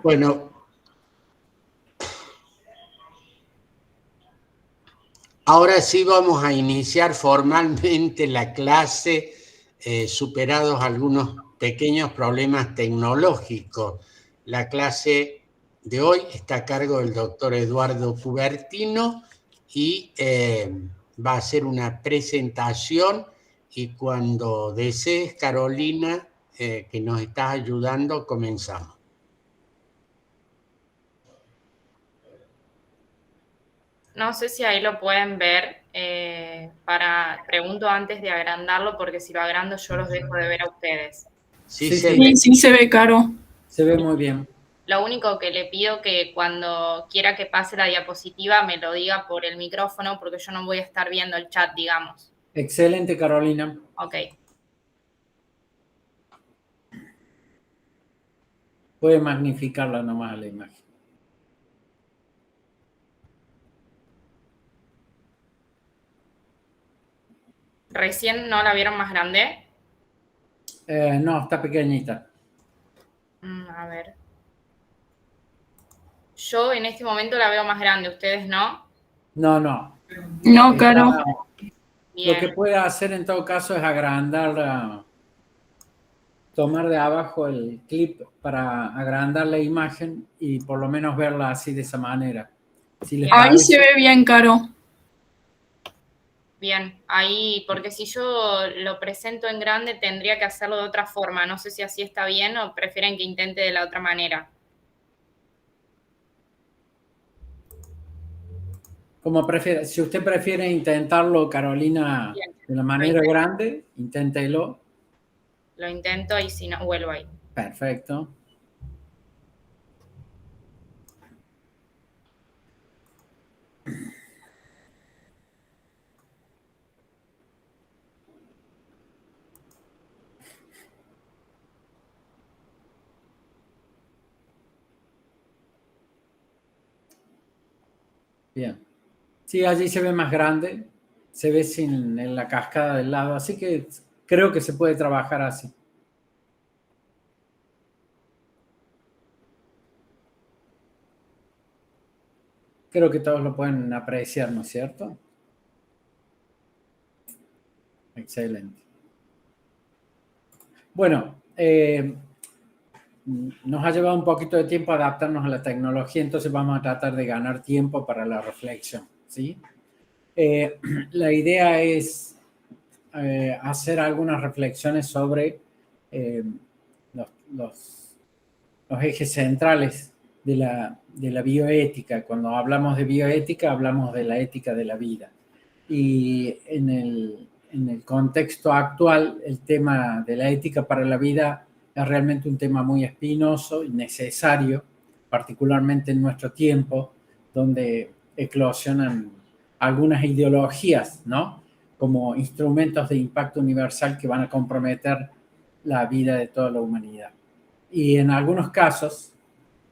Bueno, ahora sí vamos a iniciar formalmente la clase, superados algunos pequeños problemas tecnológicos. La clase de hoy está a cargo del doctor Eduardo Cubertino y va a hacer una presentación, y cuando desees, Carolina, que nos estás ayudando, comenzamos. No sé si ahí lo pueden ver. Pregunto antes de agrandarlo, porque si lo agrando yo los dejo de ver a ustedes. Sí, Sí, se ve, Caro. Se ve muy bien. Lo único que le pido que cuando quiera que pase la diapositiva me lo diga por el micrófono, porque yo no voy a estar viendo el chat, digamos. Excelente, Carolina. Ok. Puede magnificarla nomás la imagen. ¿Recién no la vieron más grande? No, está pequeñita. A ver. Yo en este momento la veo más grande, ¿ustedes no? No. No, Caro. Bien. Lo que puede hacer en todo caso es agrandarla, tomar de abajo el clip para agrandar la imagen y por lo menos verla así de esa manera. Si les Ahí parece. se ve bien, Caro. Bien, ahí, porque si yo lo presento en grande tendría que hacerlo de otra forma. No sé si así está bien o prefieren que intente de la otra manera. Como prefiere. Si usted prefiere intentarlo, Carolina, Bien. de la manera grande, inténtelo. Lo intento y si no, vuelvo ahí. Perfecto. Bien. Sí, allí se ve más grande, se ve sin la cascada del lado, así que creo que se puede trabajar así. Creo que todos lo pueden apreciar, ¿no es cierto? Excelente. Bueno, nos ha llevado un poquito de tiempo adaptarnos a la tecnología, entonces vamos a tratar de ganar tiempo para la reflexión, ¿sí? La idea es hacer algunas reflexiones sobre los ejes centrales de la bioética. Cuando hablamos de bioética, hablamos de la ética de la vida. Y en el contexto actual, el tema de la ética para la vida es realmente un tema muy espinoso y necesario, particularmente en nuestro tiempo, donde eclosionan algunas ideologías, ¿no? Como instrumentos de impacto universal que van a comprometer la vida de toda la humanidad. Y en algunos casos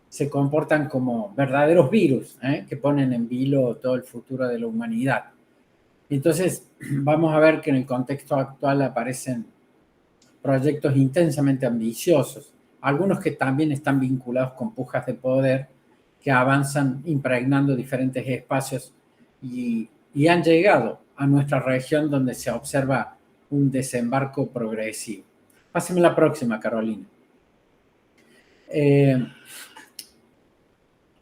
se comportan como verdaderos virus, que ponen en vilo todo el futuro de la humanidad. Entonces, vamos a ver que en el contexto actual aparecen proyectos intensamente ambiciosos, algunos que también están vinculados con pujas de poder que avanzan impregnando diferentes espacios y han llegado a nuestra región, donde se observa un desembarco progresivo. Páseme la próxima, Carolina.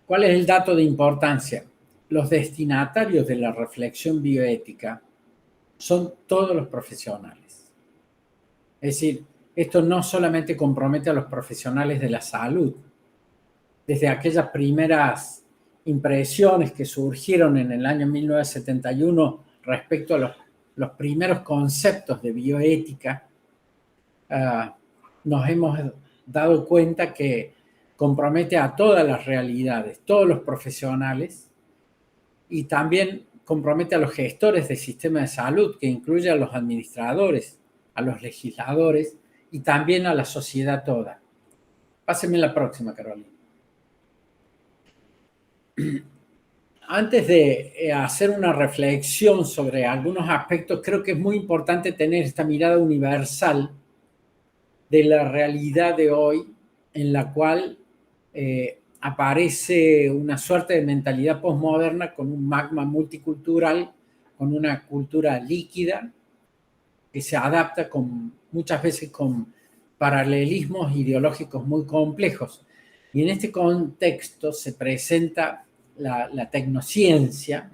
¿Cuál es el dato de importancia? Los destinatarios de la reflexión bioética son todos los profesionales. Es decir, esto no solamente compromete a los profesionales de la salud. Desde aquellas primeras impresiones que surgieron en el año 1971 respecto a los primeros conceptos de bioética, nos hemos dado cuenta que compromete a todas las realidades, todos los profesionales, y también compromete a los gestores del sistema de salud, que incluye a los administradores, a los legisladores y también a la sociedad toda. Páseme la próxima, Carolina. Antes de hacer una reflexión sobre algunos aspectos, creo que es muy importante tener esta mirada universal de la realidad de hoy, en la cual aparece una suerte de mentalidad posmoderna con un magma multicultural, con una cultura líquida que se adapta muchas veces con paralelismos ideológicos muy complejos. Y en este contexto se presenta la tecnociencia,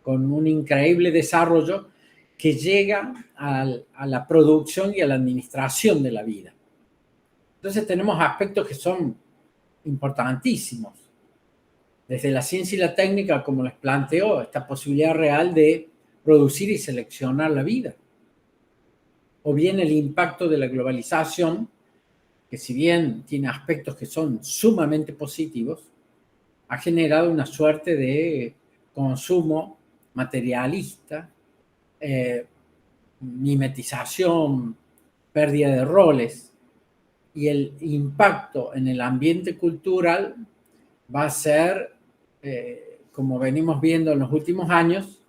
con un increíble desarrollo que llega a la producción y a la administración de la vida. Entonces tenemos aspectos que son importantísimos. Desde la ciencia y la técnica, como les planteo, esta posibilidad real de producir y seleccionar la vida. O bien el impacto de la globalización, que si bien tiene aspectos que son sumamente positivos, ha generado una suerte de consumo materialista, mimetización, pérdida de roles, y el impacto en el ambiente cultural va a ser, como venimos viendo en los últimos años,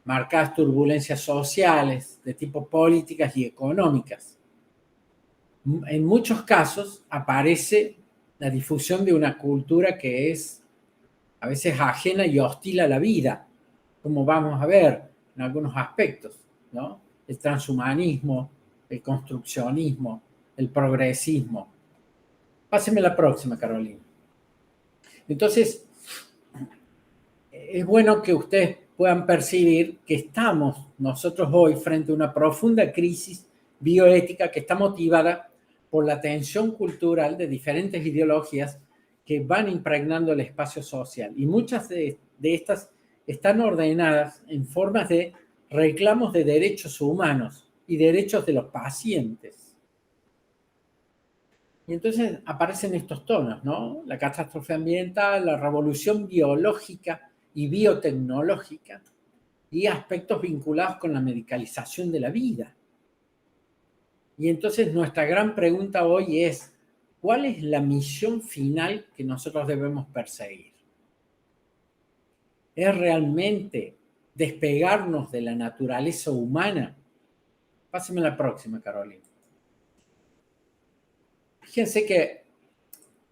marcadas turbulencias sociales de tipo políticas y económicas. En muchos casos aparece la difusión de una cultura que es a veces ajena y hostil a la vida, como vamos a ver en algunos aspectos, ¿no? El transhumanismo, el construccionismo, el progresismo. Páseme la próxima, Carolina. Entonces, es bueno que ustedes puedan percibir que estamos nosotros hoy frente a una profunda crisis bioética que está motivada por la tensión cultural de diferentes ideologías que van impregnando el espacio social. Y muchas de estas están ordenadas en formas de reclamos de derechos humanos y derechos de los pacientes. Y entonces aparecen estos tonos, ¿no? La catástrofe ambiental, la revolución biológica y biotecnológica y aspectos vinculados con la medicalización de la vida. Y entonces nuestra gran pregunta hoy es, ¿cuál es la misión final que nosotros debemos perseguir? ¿Es realmente despegarnos de la naturaleza humana? Pásame la próxima, Carolina. Fíjense que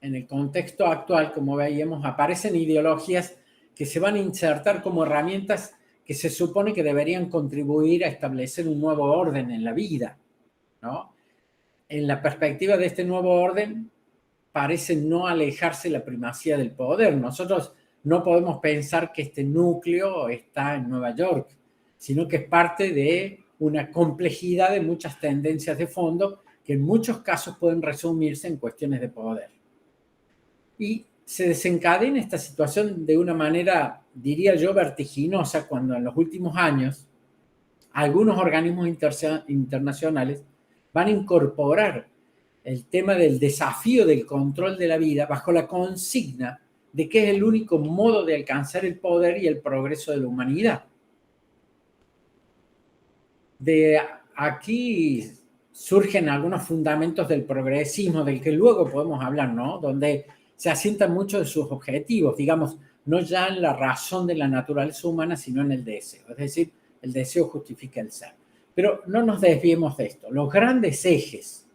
en el contexto actual, como veíamos, aparecen ideologías que se van a insertar como herramientas que se supone que deberían contribuir a establecer un nuevo orden en la vida, ¿no? En la perspectiva de este nuevo orden, parece no alejarse la primacía del poder. Nosotros no podemos pensar que este núcleo está en Nueva York, sino que es parte de una complejidad de muchas tendencias de fondo que en muchos casos pueden resumirse en cuestiones de poder. Y se desencadena esta situación de una manera, diría yo, vertiginosa, cuando en los últimos años algunos organismos internacionales van a incorporar el tema del desafío del control de la vida bajo la consigna de que es el único modo de alcanzar el poder y el progreso de la humanidad. De aquí surgen algunos fundamentos del progresismo, del que luego podemos hablar, ¿no? Donde se asientan muchos de sus objetivos, digamos, no ya en la razón de la naturaleza humana, sino en el deseo. Es decir, el deseo justifica el ser. Pero no nos desviemos de esto. Los grandes ejes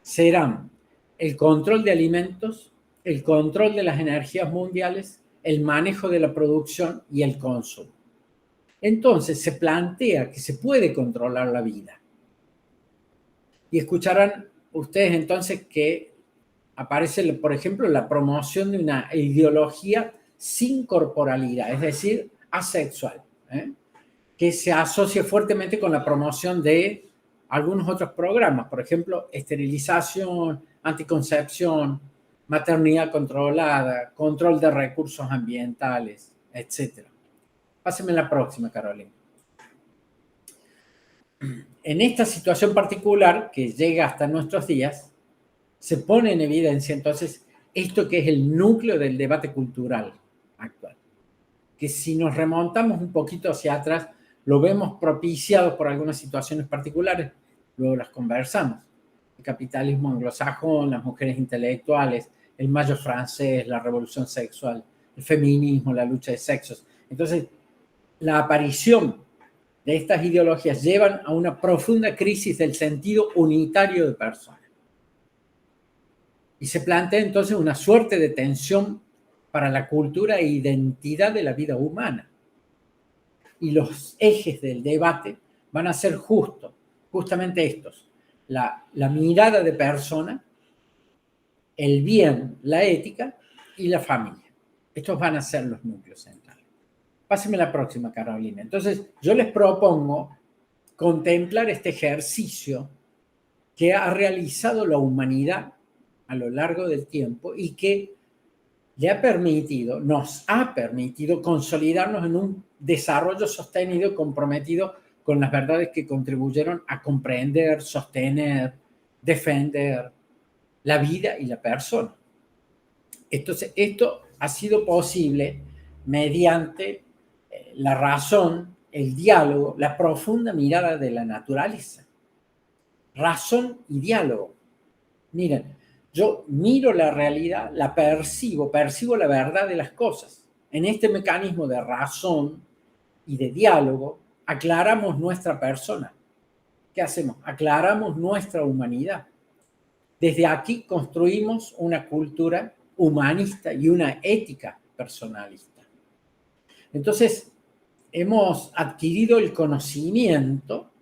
serán el control de alimentos, el control de las energías mundiales, el manejo de la producción y el consumo. Entonces se plantea que se puede controlar la vida. Y escucharán ustedes entonces que aparece, por ejemplo, la promoción de una ideología sin corporalidad, es decir, asexual, que se asocia fuertemente con la promoción de algunos otros programas, por ejemplo, esterilización, anticoncepción, maternidad controlada, control de recursos ambientales, etc. Páseme la próxima, Carolina. En esta situación particular, que llega hasta nuestros días, se pone en evidencia entonces esto que es el núcleo del debate cultural actual, que si nos remontamos un poquito hacia atrás, lo vemos propiciado por algunas situaciones particulares, luego las conversamos. El capitalismo anglosajón, las mujeres intelectuales, el mayo francés, la revolución sexual, el feminismo, la lucha de sexos. Entonces, la aparición de estas ideologías llevan a una profunda crisis del sentido unitario de persona. Y se plantea entonces una suerte de tensión para la cultura e identidad de la vida humana. Y los ejes del debate van a ser justamente estos: la mirada de persona, el bien, la ética y la familia. Estos van a ser los núcleos centrales. Páseme la próxima, Carolina. Entonces, yo les propongo contemplar este ejercicio que ha realizado la humanidad a lo largo del tiempo y que nos ha permitido consolidarnos en un desarrollo sostenido, comprometido con las verdades que contribuyeron a comprender, sostener, defender la vida y la persona. Entonces, esto ha sido posible mediante la razón, el diálogo, la profunda mirada de la naturaleza. Razón y diálogo. Miren, yo miro la realidad, la percibo la verdad de las cosas. En este mecanismo de razón y de diálogo, aclaramos nuestra persona. ¿Qué hacemos? Aclaramos nuestra humanidad. Desde aquí construimos una cultura humanista y una ética personalista. Entonces, hemos adquirido el conocimiento,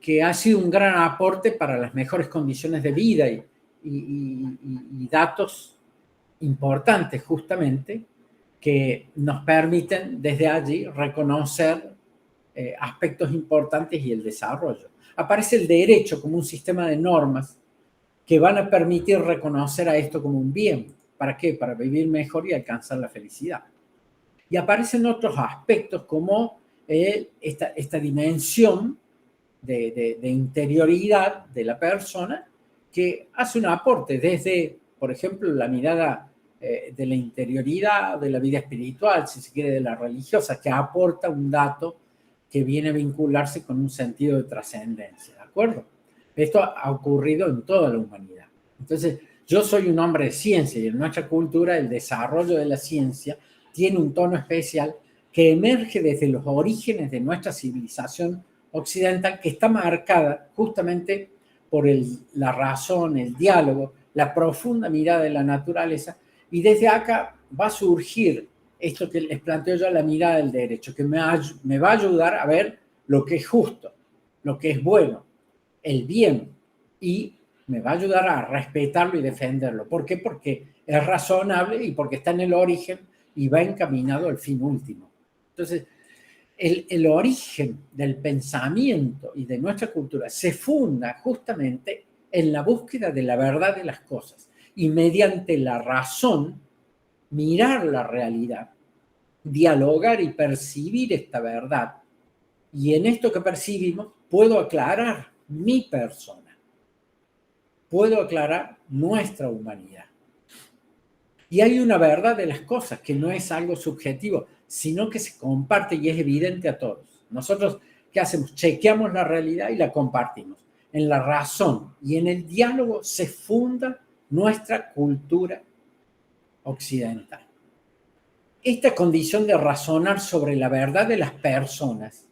que ha sido un gran aporte para las mejores condiciones de vida y datos importantes justamente que nos permiten desde allí reconocer aspectos importantes y el desarrollo. Aparece el derecho como un sistema de normas que van a permitir reconocer a esto como un bien. ¿Para qué? Para vivir mejor y alcanzar la felicidad. Y aparecen otros aspectos como esta dimensión de interioridad de la persona que hace un aporte desde, por ejemplo, la mirada de la interioridad, de la vida espiritual, si se quiere, de la religiosa, que aporta un dato que viene a vincularse con un sentido de trascendencia, ¿de acuerdo? Esto ha ocurrido en toda la humanidad. Entonces, yo soy un hombre de ciencia y en nuestra cultura el desarrollo de la ciencia tiene un tono especial que emerge desde los orígenes de nuestra civilización occidental, que está marcada justamente por la razón, el diálogo, la profunda mirada de la naturaleza, y desde acá va a surgir esto que les planteo yo, la mirada del derecho, que me va a ayudar a ver lo que es justo, lo que es bueno, el bien, y me va a ayudar a respetarlo y defenderlo. ¿Por qué? Porque es razonable y porque está en el origen y va encaminado al fin último. Entonces, el origen del pensamiento y de nuestra cultura se funda justamente en la búsqueda de la verdad de las cosas y mediante la razón mirar la realidad, dialogar y percibir esta verdad. Y en esto que percibimos puedo aclarar mi persona, puedo aclarar nuestra humanidad. Y hay una verdad de las cosas que no es algo subjetivo, sino que se comparte y es evidente a todos. Nosotros, ¿qué hacemos? Chequeamos la realidad y la compartimos. En la razón y en el diálogo se funda nuestra cultura occidental. Esta condición de razonar sobre la verdad de las personas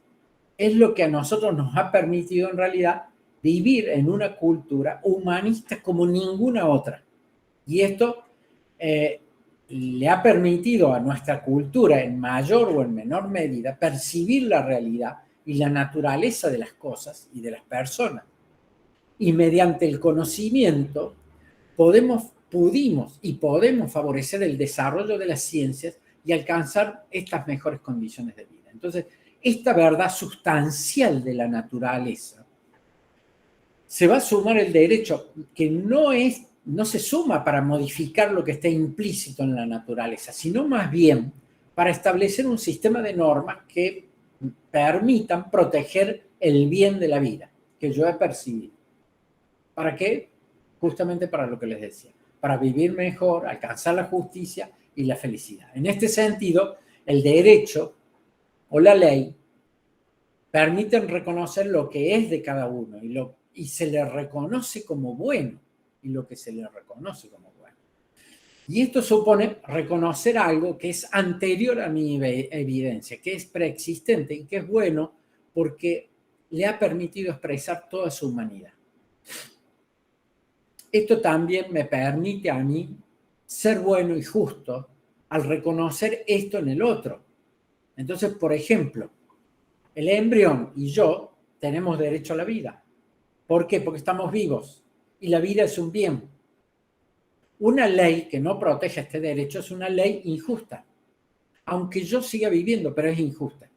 es lo que a nosotros nos ha permitido en realidad vivir en una cultura humanista como ninguna otra. Y esto le ha permitido a nuestra cultura, en mayor o en menor medida, percibir la realidad y la naturaleza de las cosas y de las personas. Y mediante el conocimiento pudimos y podemos favorecer el desarrollo de las ciencias y alcanzar estas mejores condiciones de vida. Entonces, esta verdad sustancial de la naturaleza se va a sumar el derecho, que no se suma para modificar lo que está implícito en la naturaleza, sino más bien para establecer un sistema de normas que permitan proteger el bien de la vida que yo he percibido. ¿Para qué? Justamente para lo que les decía, para vivir mejor, alcanzar la justicia y la felicidad. En este sentido, el derecho o la ley permiten reconocer lo que es de cada uno y se le reconoce como bueno y lo que se le reconoce como bueno. Y esto supone reconocer algo que es anterior a mi evidencia, que es preexistente y que es bueno porque le ha permitido expresar toda su humanidad. esto también me permite a mí ser bueno y justo al reconocer esto en el otro. Entonces, por ejemplo, el embrión y yo tenemos derecho a la vida. ¿Por qué? Porque estamos vivos y la vida es un bien. Una ley que no protege este derecho es una ley injusta, aunque yo siga viviendo, pero es injusta.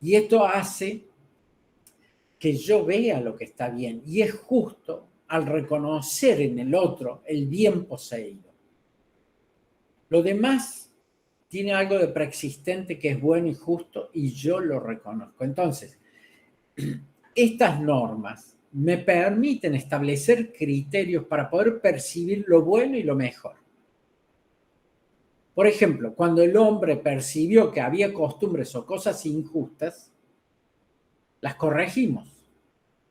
Y esto hace que yo vea lo que está bien y es justo al reconocer en el otro el bien poseído. Lo demás tiene algo de preexistente que es bueno y justo y yo lo reconozco. Entonces, estas normas me permiten establecer criterios para poder percibir lo bueno y lo mejor. Por ejemplo, cuando el hombre percibió que había costumbres o cosas injustas, las corregimos.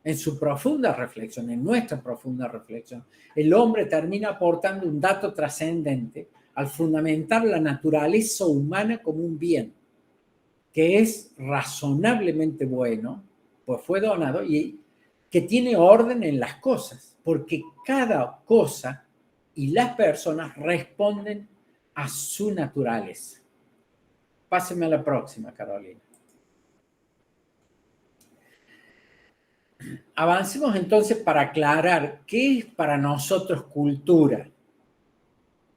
En su profunda reflexión, en nuestra profunda reflexión, el hombre termina aportando un dato trascendente al fundamentar la naturaleza humana como un bien, que es razonablemente bueno, pues fue donado y que tiene orden en las cosas, porque cada cosa y las personas responden a su naturaleza. Páseme a la próxima, Carolina. Avancemos entonces para aclarar qué es para nosotros cultura.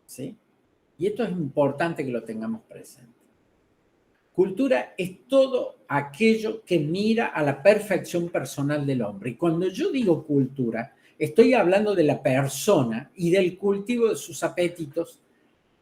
¿Sí? Y esto es importante que lo tengamos presente. Cultura es todo aquello que mira a la perfección personal del hombre. Y cuando yo digo cultura, estoy hablando de la persona y del cultivo de sus apetitos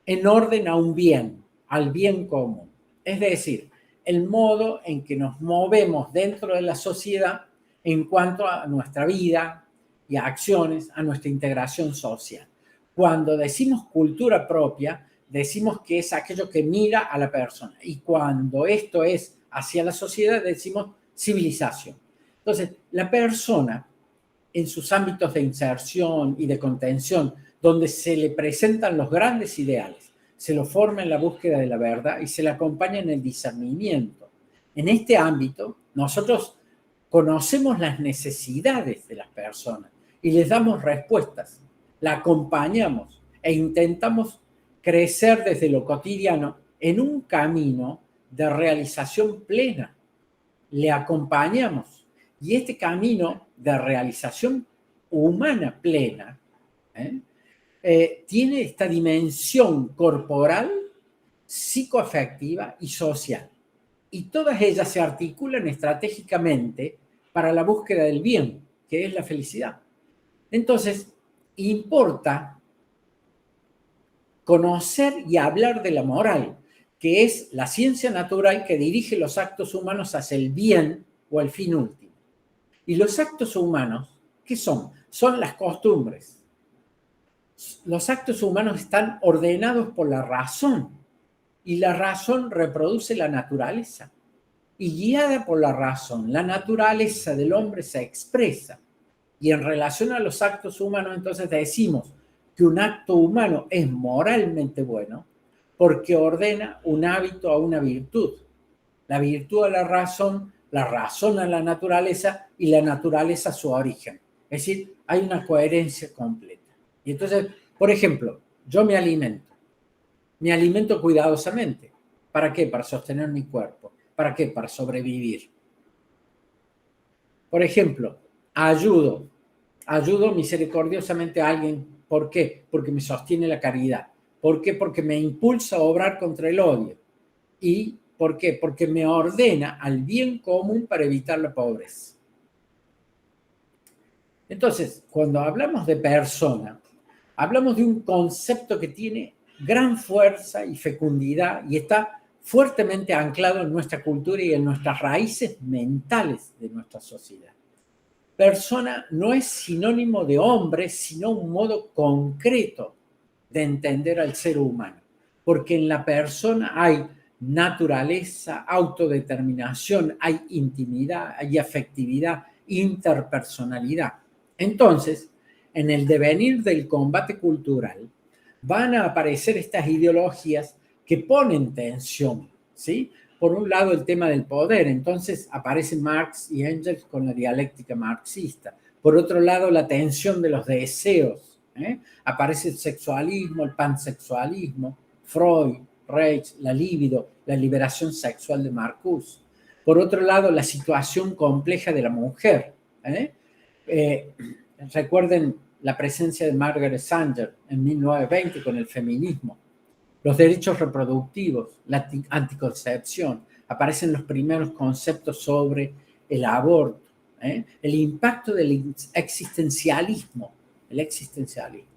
en orden a un bien, al bien común. Es decir, el modo en que nos movemos dentro de la sociedad en cuanto a nuestra vida y a acciones, a nuestra integración social. Cuando decimos cultura propia, decimos que es aquello que mira a la persona. Y cuando esto es hacia la sociedad, decimos civilización. Entonces, la persona, en sus ámbitos de inserción y de contención, donde se le presentan los grandes ideales, se lo forma en la búsqueda de la verdad y se le acompaña en el discernimiento. En este ámbito, nosotros conocemos las necesidades de las personas y les damos respuestas, la acompañamos e intentamos crecer desde lo cotidiano en un camino de realización plena. Le acompañamos y este camino de realización humana plena tiene esta dimensión corporal, psicoafectiva y social. Y todas ellas se articulan estratégicamente para la búsqueda del bien, que es la felicidad. Entonces, importa conocer y hablar de la moral, que es la ciencia natural que dirige los actos humanos hacia el bien o el fin último. Y los actos humanos, ¿qué son? Son las costumbres. Los actos humanos están ordenados por la razón y la razón reproduce la naturaleza. Y guiada por la razón, la naturaleza del hombre se expresa. Y en relación a los actos humanos, entonces decimos que un acto humano es moralmente bueno porque ordena un hábito a una virtud. La virtud a la razón a la naturaleza y la naturaleza a su origen. Es decir, hay una coherencia completa. Y entonces, por ejemplo, yo me alimento cuidadosamente. ¿Para qué? Para sostener mi cuerpo. ¿Para qué? Para sobrevivir. Por ejemplo, ayudo misericordiosamente a alguien. ¿Por qué? Porque me sostiene la caridad. ¿Por qué? Porque me impulsa a obrar contra el odio. ¿Y por qué? Porque me ordena al bien común para evitar la pobreza. Entonces, cuando hablamos de persona, hablamos de un concepto que tiene gran fuerza y fecundidad y está fuertemente anclado en nuestra cultura y en nuestras raíces mentales de nuestra sociedad. Persona no es sinónimo de hombre, sino un modo concreto de entender al ser humano, porque en la persona hay naturaleza, autodeterminación, hay intimidad, hay afectividad, interpersonalidad. Entonces, en el devenir del combate cultural, van a aparecer estas ideologías que ponen tensión, ¿sí? Por un lado, el tema del poder. Entonces, aparecen Marx y Engels con la dialéctica marxista. Por otro lado, la tensión de los deseos Aparece el sexualismo, el pansexualismo, Freud, Reich, la libido, la liberación sexual de Marcuse. Por otro lado, la situación compleja de la mujer. Recuerden la presencia de Margaret Sanger en 1920 con el feminismo. Los derechos reproductivos, la anticoncepción, aparecen los primeros conceptos sobre el aborto, el impacto del existencialismo, el existencialismo.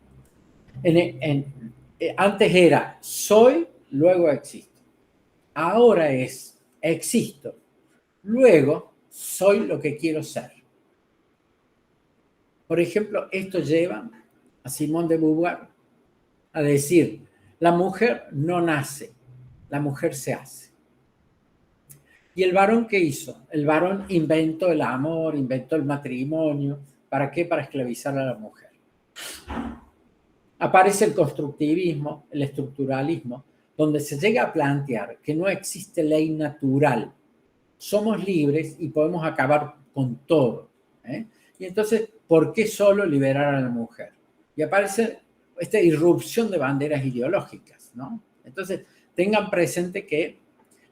Antes era soy, luego existo. Ahora es existo, luego soy lo que quiero ser. Por ejemplo, esto lleva a Simone de Beauvoir a decir, la mujer no nace, la mujer se hace. ¿Y el varón qué hizo? El varón inventó el amor, inventó el matrimonio. ¿Para qué? Para esclavizar a la mujer. Aparece el constructivismo, el estructuralismo, donde se llega a plantear que no existe ley natural. Somos libres y podemos acabar con todo. Y entonces, ¿por qué solo liberar a la mujer? Y aparece esta irrupción de banderas ideológicas, ¿no? Entonces, tengan presente que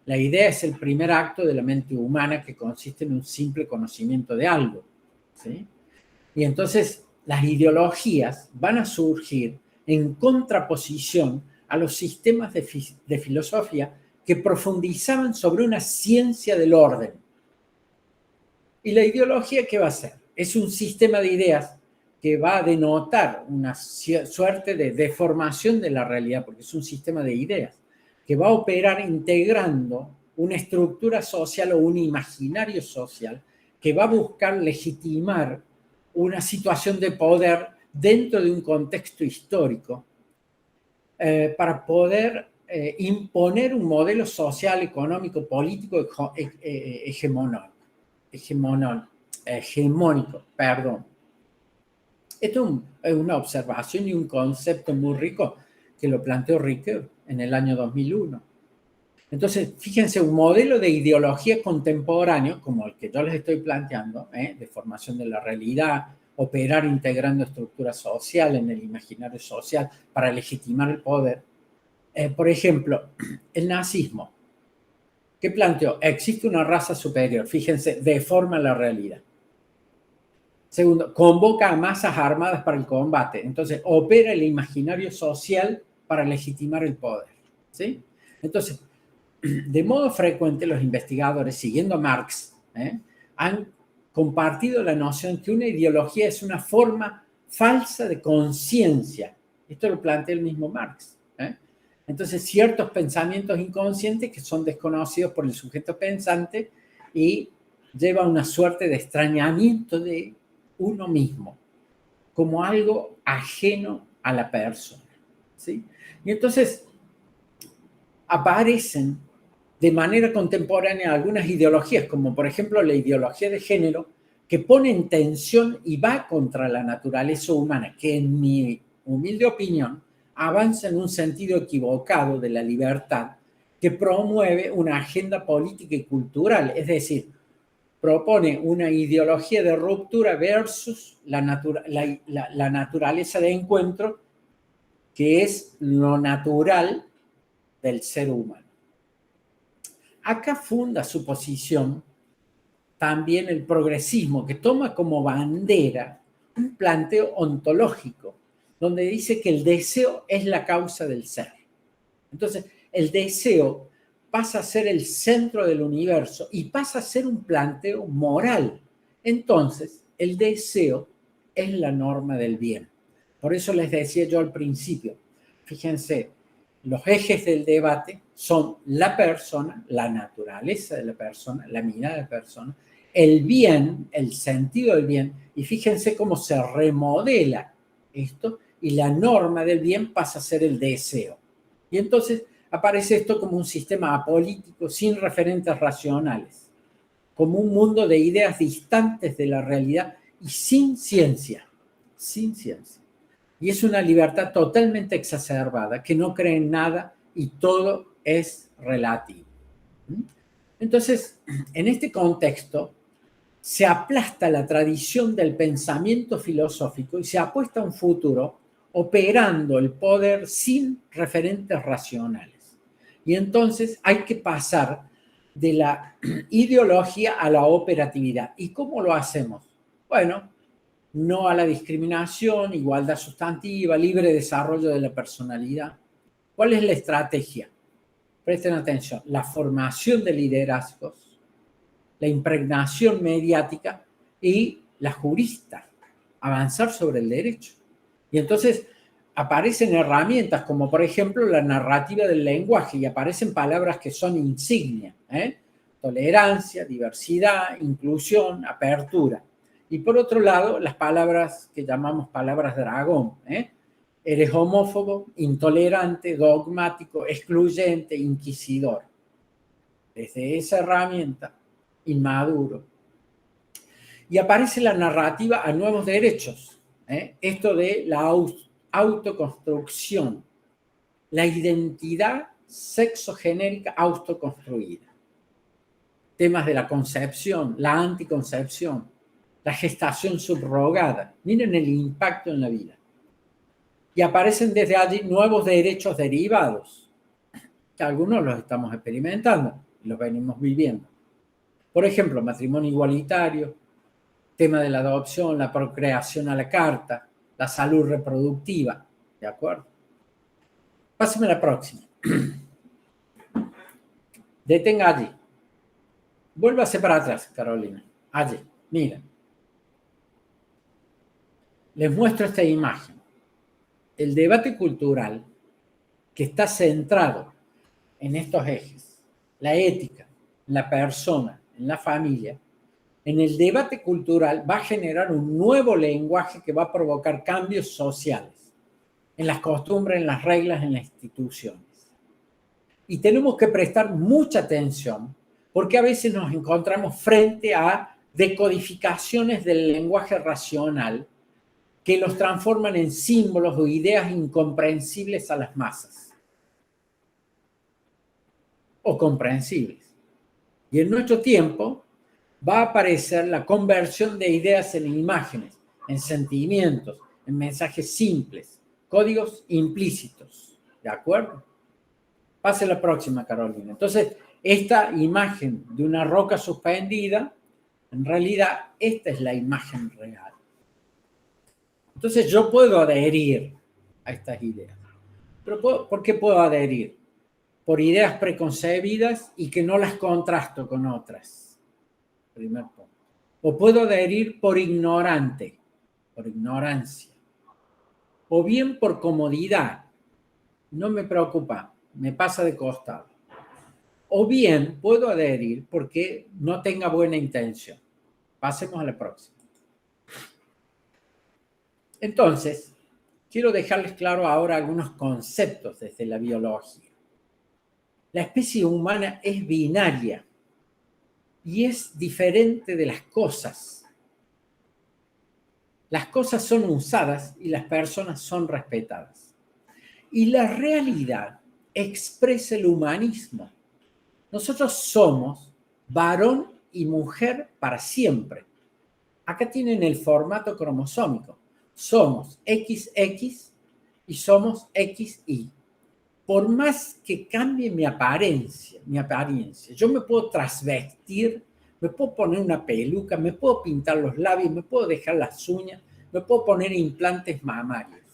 la idea es el primer acto de la mente humana que consiste en un simple conocimiento de algo, ¿sí? Y entonces, las ideologías van a surgir en contraposición a los sistemas de filosofía que profundizaban sobre una ciencia del orden. ¿Y la ideología qué va a ser? Es un sistema de ideas que va a denotar una suerte de deformación de la realidad, porque es un sistema de ideas, que va a operar integrando una estructura social o un imaginario social que va a buscar legitimar una situación de poder dentro de un contexto histórico para poder imponer un modelo social, económico, político hegemónico. Esto es una observación y un concepto muy rico que lo planteó Ricoeur en el año 2001. Entonces, fíjense, un modelo de ideología contemporáneo, como el que yo les estoy planteando, de formación de la realidad, operar integrando estructuras sociales en el imaginario social para legitimar el poder. Por ejemplo, el nazismo. ¿Qué planteó? Existe una raza superior, fíjense, deforma la realidad. Segundo, convoca a masas armadas para el combate. Entonces, opera el imaginario social para legitimar el poder, ¿sí? Entonces, de modo frecuente los investigadores, siguiendo a Marx, han compartido la noción que una ideología es una forma falsa de conciencia. Esto lo plantea el mismo Marx. Entonces, ciertos pensamientos inconscientes que son desconocidos por el sujeto pensante y lleva una suerte de extrañamiento de uno mismo, como algo ajeno a la persona, ¿sí? Y entonces aparecen de manera contemporánea algunas ideologías, como por ejemplo la ideología de género, que pone en tensión y va contra la naturaleza humana, que en mi humilde opinión avanza en un sentido equivocado de la libertad, que promueve una agenda política y cultural, es decir, propone una ideología de ruptura versus la naturaleza de encuentro, que es lo natural del ser humano. Acá funda su posición también el progresismo, que toma como bandera un planteo ontológico, donde dice que el deseo es la causa del ser. Entonces, el deseo pasa a ser el centro del universo y pasa a ser un planteo moral. Entonces, el deseo es la norma del bien. Por eso les decía yo al principio, fíjense, los ejes del debate son la persona, la naturaleza de la persona, la mirada de la persona, el bien, el sentido del bien, y fíjense cómo se remodela esto y la norma del bien pasa a ser el deseo. Y entonces aparece esto como un sistema apolítico sin referentes racionales, como un mundo de ideas distantes de la realidad y sin ciencia, sin ciencia. Y es una libertad totalmente exacerbada, que no cree en nada y todo es relativo. Entonces, en este contexto, se aplasta la tradición del pensamiento filosófico y se apuesta a un futuro operando el poder sin referentes racionales. Y entonces hay que pasar de la ideología a la operatividad. ¿Y cómo lo hacemos? Bueno, no a la discriminación, igualdad sustantiva, libre desarrollo de la personalidad. ¿Cuál es la estrategia? Presten atención, la formación de liderazgos, la impregnación mediática y la jurista, avanzar sobre el derecho. Y entonces aparecen herramientas como por ejemplo la narrativa del lenguaje y aparecen palabras que son insignia, tolerancia, diversidad, inclusión, apertura. Y por otro lado, las palabras que llamamos palabras dragón, eres homófobo, intolerante, dogmático, excluyente, inquisidor. Desde esa herramienta, inmaduro. Y aparece la narrativa a nuevos derechos. Esto de la autoconstrucción, la identidad sexogenérica autoconstruida. Temas de la concepción, la anticoncepción, la gestación subrogada. Miren el impacto en la vida. Y aparecen desde allí nuevos derechos derivados, que algunos los estamos experimentando y los venimos viviendo. Por ejemplo, matrimonio igualitario, tema de la adopción, la procreación a la carta, la salud reproductiva. ¿De acuerdo? Pásame la próxima. Detenga allí. Vuélvase para atrás, Carolina. Allí, mira. Les muestro esta imagen. El debate cultural que está centrado en estos ejes, la ética, la persona, en la familia, en el debate cultural va a generar un nuevo lenguaje que va a provocar cambios sociales, en las costumbres, en las reglas, en las instituciones. Y tenemos que prestar mucha atención porque a veces nos encontramos frente a decodificaciones del lenguaje racional que los transforman en símbolos o ideas incomprensibles a las masas. O comprensibles. Y en nuestro tiempo va a aparecer la conversión de ideas en imágenes, en sentimientos, en mensajes simples, códigos implícitos. ¿De acuerdo? Pase la próxima, Carolina. Entonces, esta imagen de una roca suspendida, en realidad, esta es la imagen real. Entonces, yo puedo adherir a estas ideas. ¿Pero por qué puedo adherir? Por ideas preconcebidas y que no las contrasto con otras. Primer punto. O puedo adherir por ignorante, por ignorancia. O bien por comodidad. No me preocupa, me pasa de costado. O bien puedo adherir porque no tenga buena intención. Pasemos a la próxima. Entonces, quiero dejarles claro ahora algunos conceptos desde la biología. La especie humana es binaria y es diferente de las cosas. Las cosas son usadas y las personas son respetadas. Y la realidad expresa el humanismo. Nosotros somos varón y mujer para siempre. Acá tienen el formato cromosómico. Somos XX y somos XY. Por más que cambie mi apariencia, yo me puedo trasvestir, me puedo poner una peluca, me puedo pintar los labios, me puedo dejar las uñas, me puedo poner implantes mamarios,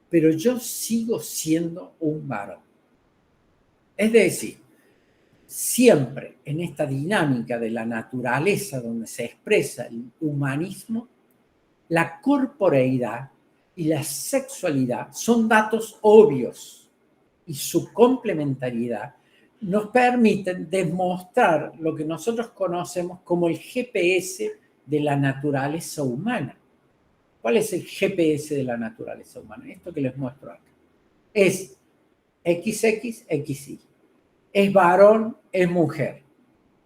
pero yo sigo siendo un varón. Es decir, siempre en esta dinámica de la naturaleza donde se expresa el humanismo, la corporeidad y la sexualidad son datos obvios y su complementariedad nos permiten demostrar lo que nosotros conocemos como el GPS de la naturaleza humana. ¿Cuál es el GPS de la naturaleza humana? Esto que les muestro acá. Es XX, XY. Es varón, es mujer.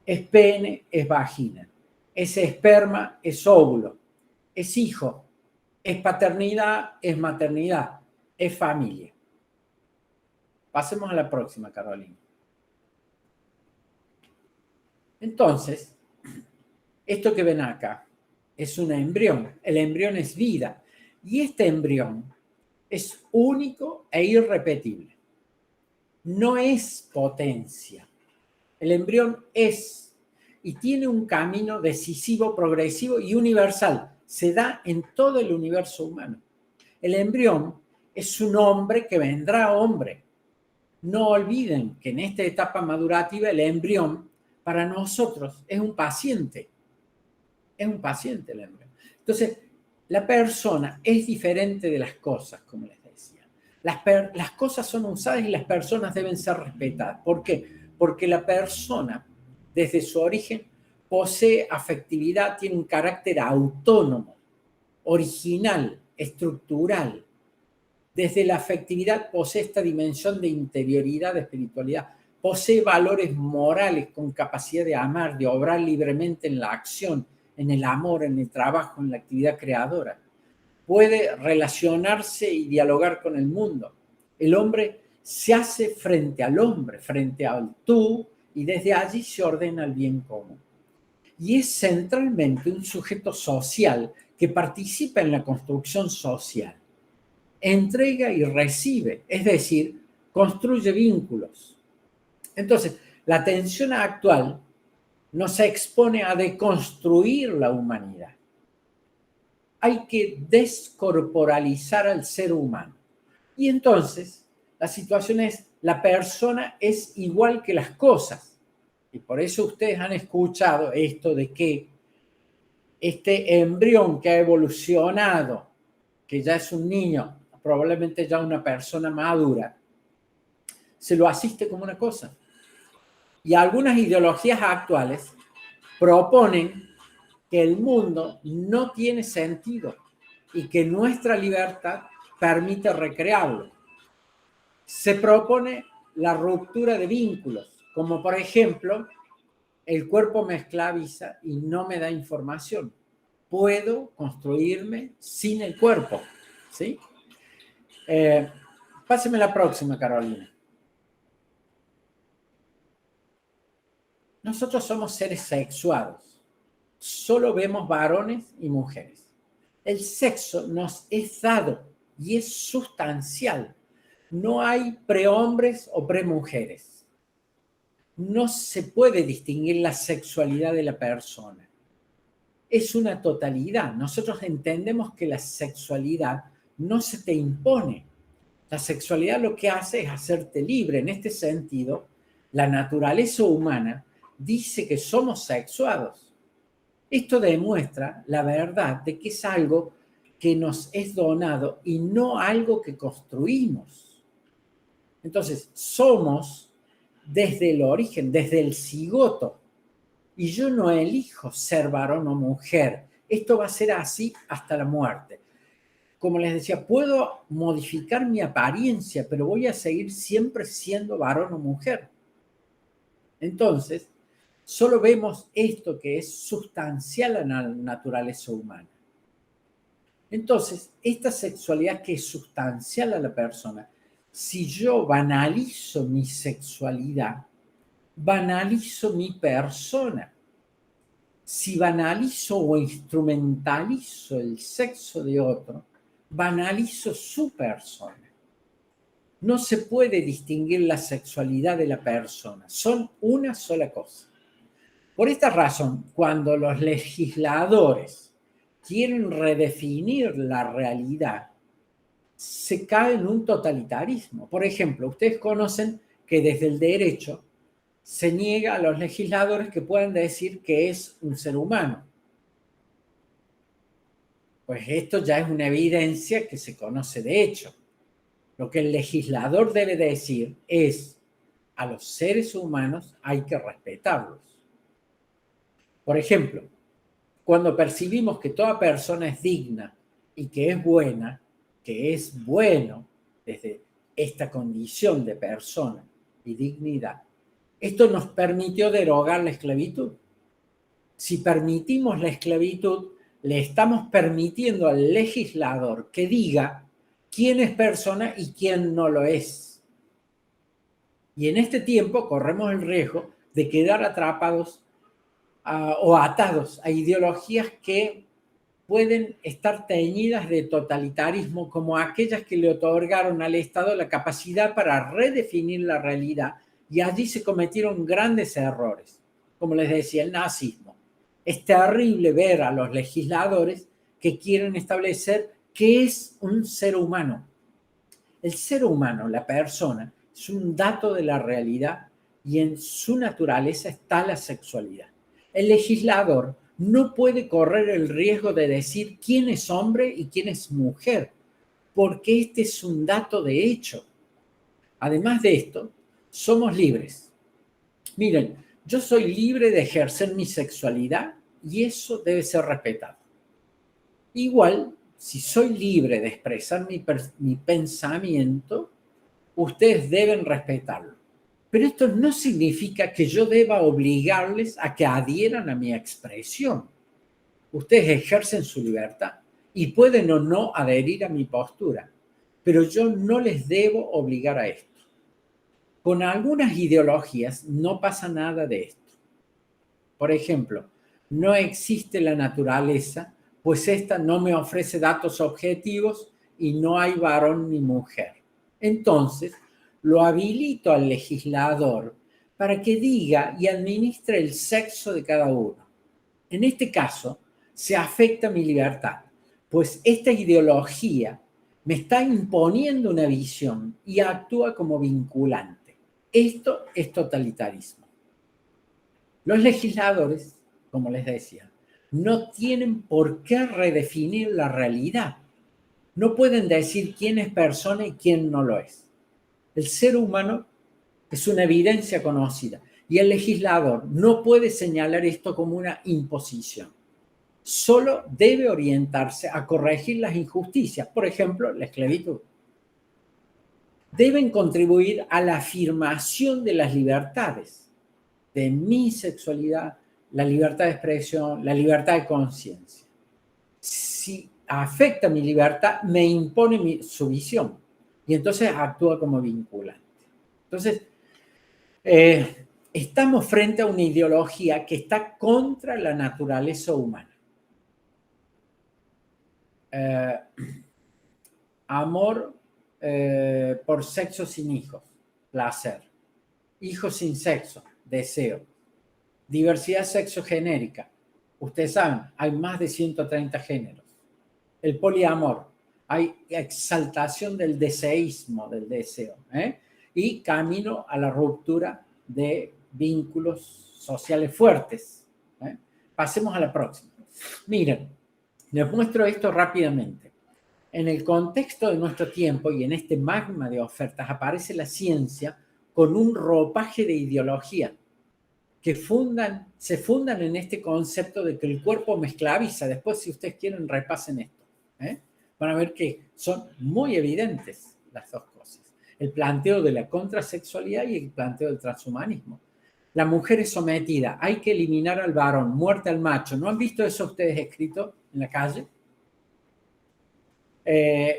Es pene, es vagina. Es esperma, es óvulo. Es hijo, es paternidad, es maternidad, es familia. Pasemos a la próxima, Carolina. Entonces, esto que ven acá es un embrión. El embrión es vida. Y este embrión Es único e irrepetible. No es potencia. El embrión es y tiene un camino decisivo, progresivo y universal. Se da en todo el universo humano. El embrión es un hombre que vendrá hombre. No olviden que en esta etapa madurativa el embrión para nosotros es un paciente. Es un paciente el embrión. Entonces, la persona es diferente de las cosas, como les decía. Las cosas son usadas y las personas deben ser respetadas. ¿Por qué? Porque la persona, desde su origen, posee afectividad, tiene un carácter autónomo, original, estructural. Desde la afectividad posee esta dimensión de interioridad, de espiritualidad. Posee valores morales con capacidad de amar, de obrar libremente en la acción, en el amor, en el trabajo, en la actividad creadora. Puede relacionarse y dialogar con el mundo. El hombre se hace frente al hombre, frente al tú, y desde allí se ordena el bien común. Y es centralmente un sujeto social que participa en la construcción social. Entrega y recibe, es decir, construye vínculos. Entonces, la tensión actual nos expone a deconstruir la humanidad. Hay que descorporalizar al ser humano. Y entonces, la situación es, la persona es igual que las cosas. Y por eso ustedes han escuchado esto de que este embrión que ha evolucionado, que ya es un niño, probablemente ya una persona madura, se lo asiste como una cosa. Y algunas ideologías actuales proponen que el mundo no tiene sentido y que nuestra libertad permite recrearlo. Se propone la ruptura de vínculos, como por ejemplo, el cuerpo me esclaviza y no me da información. Puedo construirme sin el cuerpo, ¿sí? Páseme la próxima, Carolina. Nosotros somos seres sexuados. Solo vemos varones y mujeres. El sexo nos es dado y es sustancial. No hay prehombres o premujeres. No se puede distinguir la sexualidad de la persona. Es una totalidad. Nosotros entendemos que la sexualidad no se te impone. La sexualidad lo que hace es hacerte libre. En este sentido, la naturaleza humana dice que somos sexuados. Esto demuestra la verdad de que es algo que nos es donado y no algo que construimos. Entonces, somos desde el origen, desde el cigoto. Y yo no elijo ser varón o mujer. Esto va a ser así hasta la muerte. Como les decía, puedo modificar mi apariencia, pero voy a seguir siempre siendo varón o mujer. Entonces, solo vemos esto que es sustancial a la naturaleza humana. Entonces, esta sexualidad que es sustancial a la persona, si yo banalizo mi sexualidad, banalizo mi persona. Si banalizo o instrumentalizo el sexo de otro, banalizo su persona. No se puede distinguir la sexualidad de la persona, son una sola cosa. Por esta razón, cuando los legisladores quieren redefinir la realidad, se cae en un totalitarismo. Por ejemplo, ustedes conocen que desde el derecho se niega a los legisladores que puedan decir que es un ser humano. Pues esto ya es una evidencia que se conoce de hecho. Lo que el legislador debe decir es, a los seres humanos hay que respetarlos. Por ejemplo, cuando percibimos que toda persona es digna y que es buena, que es bueno desde esta condición de persona y dignidad, esto nos permitió derogar la esclavitud. Si permitimos la esclavitud, le estamos permitiendo al legislador que diga quién es persona y quién no lo es. Y en este tiempo corremos el riesgo de quedar atrapados o atados a ideologías que pueden estar teñidas de totalitarismo como aquellas que le otorgaron al Estado la capacidad para redefinir la realidad, y allí se cometieron grandes errores. Como les decía, el nazismo. Es terrible ver a los legisladores que quieren establecer qué es un ser humano. El ser humano, la persona, es un dato de la realidad y en su naturaleza está la sexualidad. El legislador no puede correr el riesgo de decir quién es hombre y quién es mujer, porque este es un dato de hecho. Además de esto, somos libres. Miren, yo soy libre de ejercer mi sexualidad y eso debe ser respetado. Igual, si soy libre de expresar mi pensamiento, ustedes deben respetarlo. Pero esto no significa que yo deba obligarles a que adhieran a mi expresión. Ustedes ejercen su libertad y pueden o no adherir a mi postura, pero yo no les debo obligar a esto. Con algunas ideologías no pasa nada de esto. Por ejemplo, no existe la naturaleza, pues esta no me ofrece datos objetivos y no hay varón ni mujer. Entonces, lo habilito al legislador para que diga y administre el sexo de cada uno. En este caso, se afecta mi libertad, pues esta ideología me está imponiendo una visión y actúa como vinculante. Esto es totalitarismo. Los legisladores, como les decía, no tienen por qué redefinir la realidad. No pueden decir quién es persona y quién no lo es. El ser humano es una evidencia conocida y el legislador no puede señalar esto como una imposición. Solo debe orientarse a corregir las injusticias, por ejemplo, la esclavitud. Deben contribuir a la afirmación de las libertades, de mi sexualidad, la libertad de expresión, la libertad de conciencia. Si afecta mi libertad, me impone su visión y entonces actúa como vinculante. Entonces, estamos frente a una ideología que está contra la naturaleza humana. Amor por sexo sin hijos, placer. Hijos sin sexo, deseo. Diversidad sexogenérica. Ustedes saben, hay más de 130 géneros. El poliamor. Hay exaltación del deseísmo, del deseo. Y camino a la ruptura de vínculos sociales fuertes. Pasemos a la próxima. Miren, les muestro esto rápidamente. En el contexto de nuestro tiempo y en este magma de ofertas aparece la ciencia con un ropaje de ideología que se fundan en este concepto de que el cuerpo me esclaviza. Después, si ustedes quieren, repasen esto. Van a ver que son muy evidentes las dos cosas. El planteo de la contrasexualidad y el planteo del transhumanismo. La mujer es sometida, hay que eliminar al varón, muerte al macho. ¿No han visto eso ustedes escrito en la calle?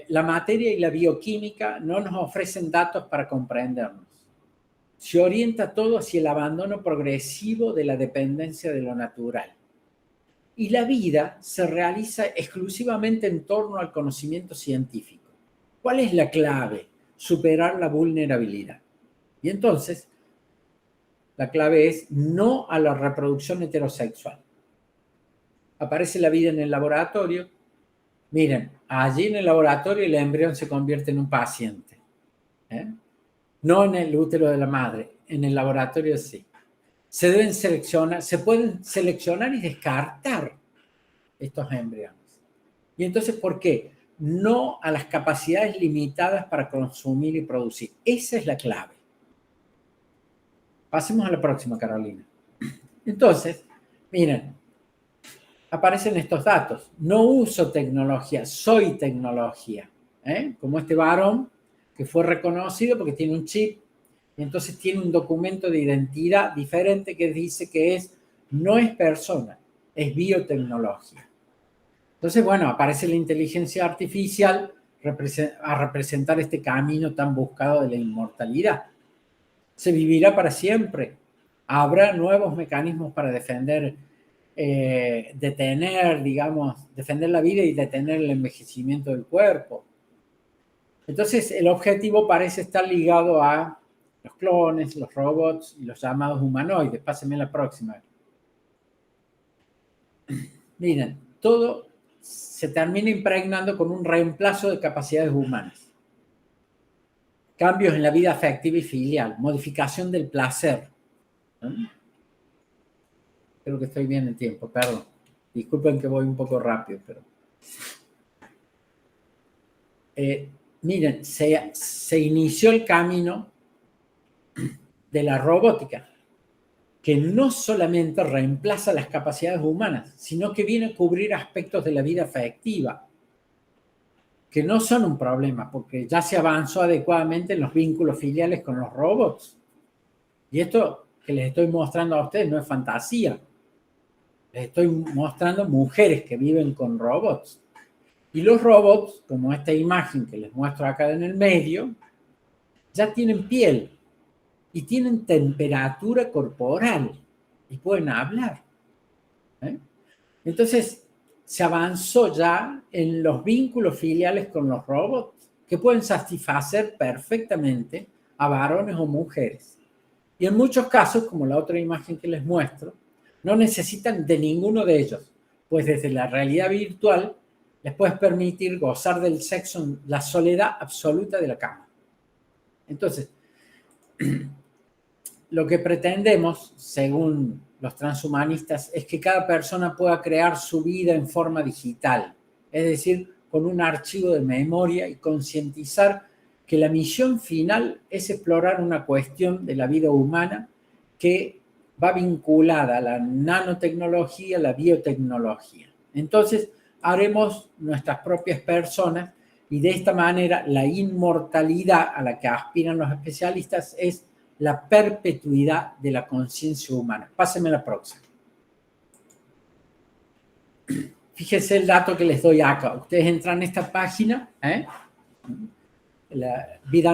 La materia y la bioquímica no nos ofrecen datos para comprendernos. Se orienta todo hacia el abandono progresivo de la dependencia de lo natural. Y la vida se realiza exclusivamente en torno al conocimiento científico. ¿Cuál es la clave? Superar la vulnerabilidad. Y entonces, la clave es no a la reproducción heterosexual. Aparece la vida en el laboratorio. Miren, allí en el laboratorio el embrión se convierte en un paciente. No en el útero de la madre, en el laboratorio sí. Se pueden seleccionar y descartar estos embriones. Y entonces, ¿por qué? No a las capacidades limitadas para consumir y producir. Esa es la clave. Pasemos a la próxima, Carolina. Entonces, miren, aparecen estos datos. No uso tecnología, soy tecnología. Como este varón que fue reconocido porque tiene un chip y entonces tiene un documento de identidad diferente que dice que no es persona, es biotecnología. Entonces, bueno, aparece la inteligencia artificial a representar este camino tan buscado de la inmortalidad. Se vivirá para siempre. Habrá nuevos mecanismos para defender detener, digamos, defender la vida y detener el envejecimiento del cuerpo. Entonces, el objetivo parece estar ligado a los clones, los robots y los llamados humanoides. Pásenme la próxima. Miren, todo se termina impregnando con un reemplazo de capacidades humanas. Cambios en la vida afectiva y filial, modificación del placer. Creo que estoy bien en tiempo, perdón. Disculpen que voy un poco rápido, pero... miren, se inició el camino de la robótica, que no solamente reemplaza las capacidades humanas, sino que viene a cubrir aspectos de la vida afectiva, que no son un problema, porque ya se avanzó adecuadamente en los vínculos filiales con los robots. Y esto que les estoy mostrando a ustedes no es fantasía. Les estoy mostrando mujeres que viven con robots. Y los robots, como esta imagen que les muestro acá en el medio, ya tienen piel y tienen temperatura corporal y pueden hablar. Entonces, se avanzó ya en los vínculos filiales con los robots que pueden satisfacer perfectamente a varones o mujeres. Y en muchos casos, como la otra imagen que les muestro, no necesitan de ninguno de ellos, pues desde la realidad virtual les puedes permitir gozar del sexo en la soledad absoluta de la cama. Entonces, lo que pretendemos, según los transhumanistas, es que cada persona pueda crear su vida en forma digital, es decir, con un archivo de memoria y concientizar que la misión final es explorar una cuestión de la vida humana que va vinculada a la nanotecnología, a la biotecnología. Entonces, haremos nuestras propias personas y de esta manera la inmortalidad a la que aspiran los especialistas es la perpetuidad de la conciencia humana. Pásenme la próxima. Fíjense el dato que les doy acá. Ustedes entran en esta página, la vida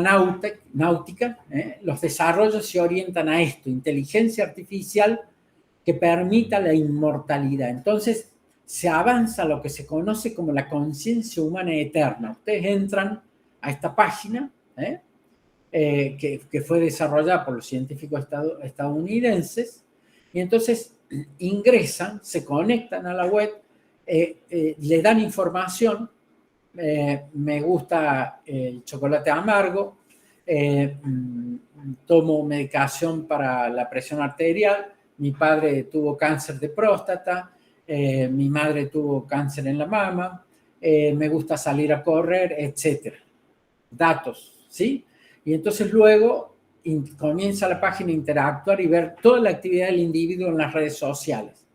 náutica, los desarrollos se orientan a esto, inteligencia artificial que permita la inmortalidad. Entonces, se avanza a lo que se conoce como la conciencia humana eterna. Ustedes entran a esta página, que fue desarrollada por los científicos estadounidenses, y entonces ingresan, se conectan a la web, le dan información. Me gusta el chocolate amargo, tomo medicación para la presión arterial, mi padre tuvo cáncer de próstata, mi madre tuvo cáncer en la mama, me gusta salir a correr, etc. Datos, ¿sí? Y entonces luego comienza la página a interactuar y ver toda la actividad del individuo en las redes sociales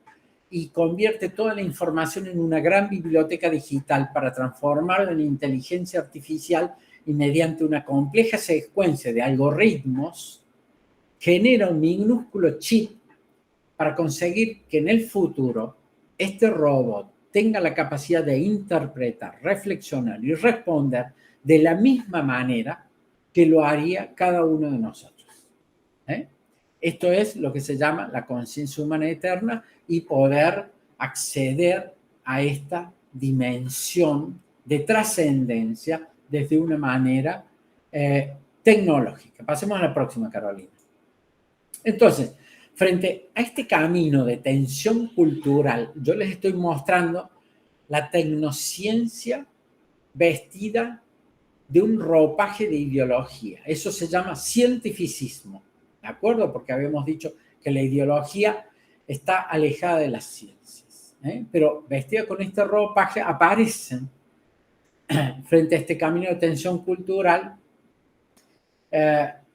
y convierte toda la información en una gran biblioteca digital para transformarla en inteligencia artificial y mediante una compleja secuencia de algoritmos genera un minúsculo chip para conseguir que en el futuro este robot tenga la capacidad de interpretar, reflexionar y responder de la misma manera que lo haría cada uno de nosotros. Esto es lo que se llama la conciencia humana eterna y poder acceder a esta dimensión de trascendencia desde una manera tecnológica. Pasemos a la próxima, Carolina. Entonces, frente a este camino de tensión cultural, yo les estoy mostrando la tecnociencia vestida de un ropaje de ideología. Eso se llama cientificismo, ¿de acuerdo? Porque habíamos dicho que la ideología está alejada de las ciencias, pero vestida con este ropaje aparecen frente a este camino de tensión cultural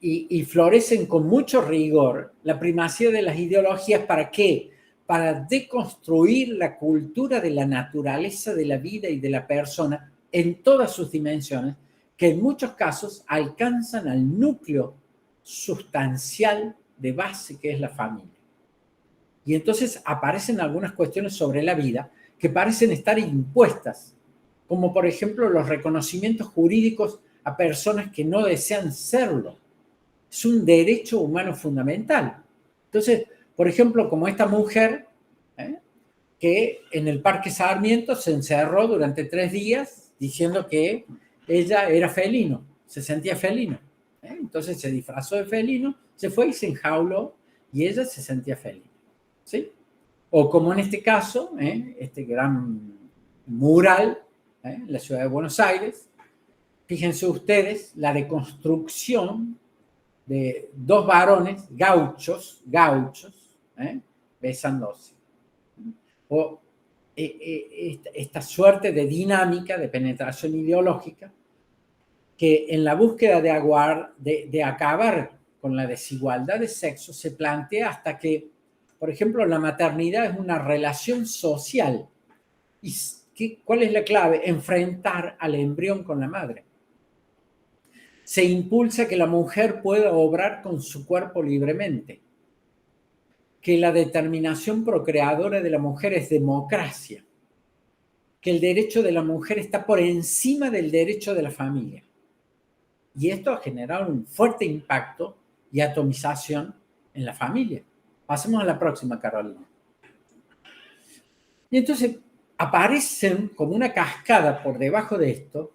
y florecen con mucho rigor la primacía de las ideologías. ¿Para qué? Para deconstruir la cultura de la naturaleza de la vida y de la persona en todas sus dimensiones, que en muchos casos alcanzan al núcleo sustancial de base que es la familia. Y entonces aparecen algunas cuestiones sobre la vida que parecen estar impuestas, como por ejemplo los reconocimientos jurídicos a personas que no desean serlo. Es un derecho humano fundamental. Entonces, por ejemplo, como esta mujer que en el Parque Sarmiento se encerró durante 3 días diciendo que ella era felino, se sentía felino. Entonces se disfrazó de felino, se fue y se enjauló y ella se sentía felina. ¿Sí? O como en este caso, este gran mural en la ciudad de Buenos Aires, fíjense ustedes la deconstrucción de 2 varones gauchos, besándose. O esta suerte de dinámica de penetración ideológica que en la búsqueda de acabar con la desigualdad de sexo se plantea hasta que, por ejemplo, la maternidad es una relación social. ¿Y cuál es la clave? Enfrentar al embrión con la madre. Se impulsa que la mujer pueda obrar con su cuerpo libremente, que la determinación procreadora de la mujer es democracia, que el derecho de la mujer está por encima del derecho de la familia. Y esto ha generado un fuerte impacto y atomización en la familia. Pasemos a la próxima, Carolina. Y entonces aparecen como una cascada por debajo de esto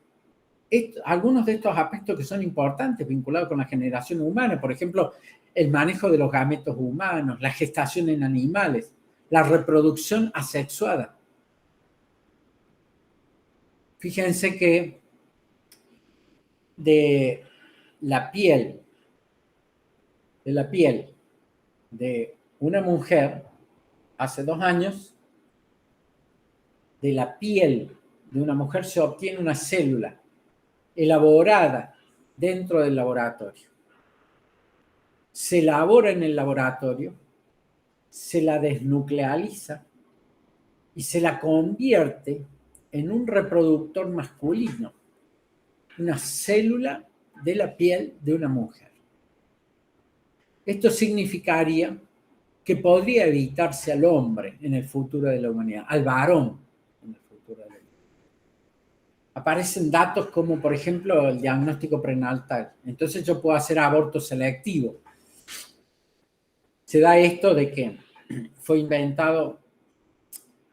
algunos de estos aspectos que son importantes vinculados con la generación humana, por ejemplo, el manejo de los gametos humanos, la gestación en animales, la reproducción asexuada. Fíjense que de la piel de una mujer hace 2 años, de la piel de una mujer se obtiene una célula elaborada dentro del laboratorio. Se elabora en el laboratorio, se la desnuclealiza y se la convierte en un reproductor masculino, una célula de la piel de una mujer. Esto significaría que podría evitarse al hombre en el futuro de la humanidad, al varón en el futuro de la humanidad. Aparecen datos como, por ejemplo, el diagnóstico prenatal. Entonces yo puedo hacer aborto selectivo. Se da esto de que fue inventado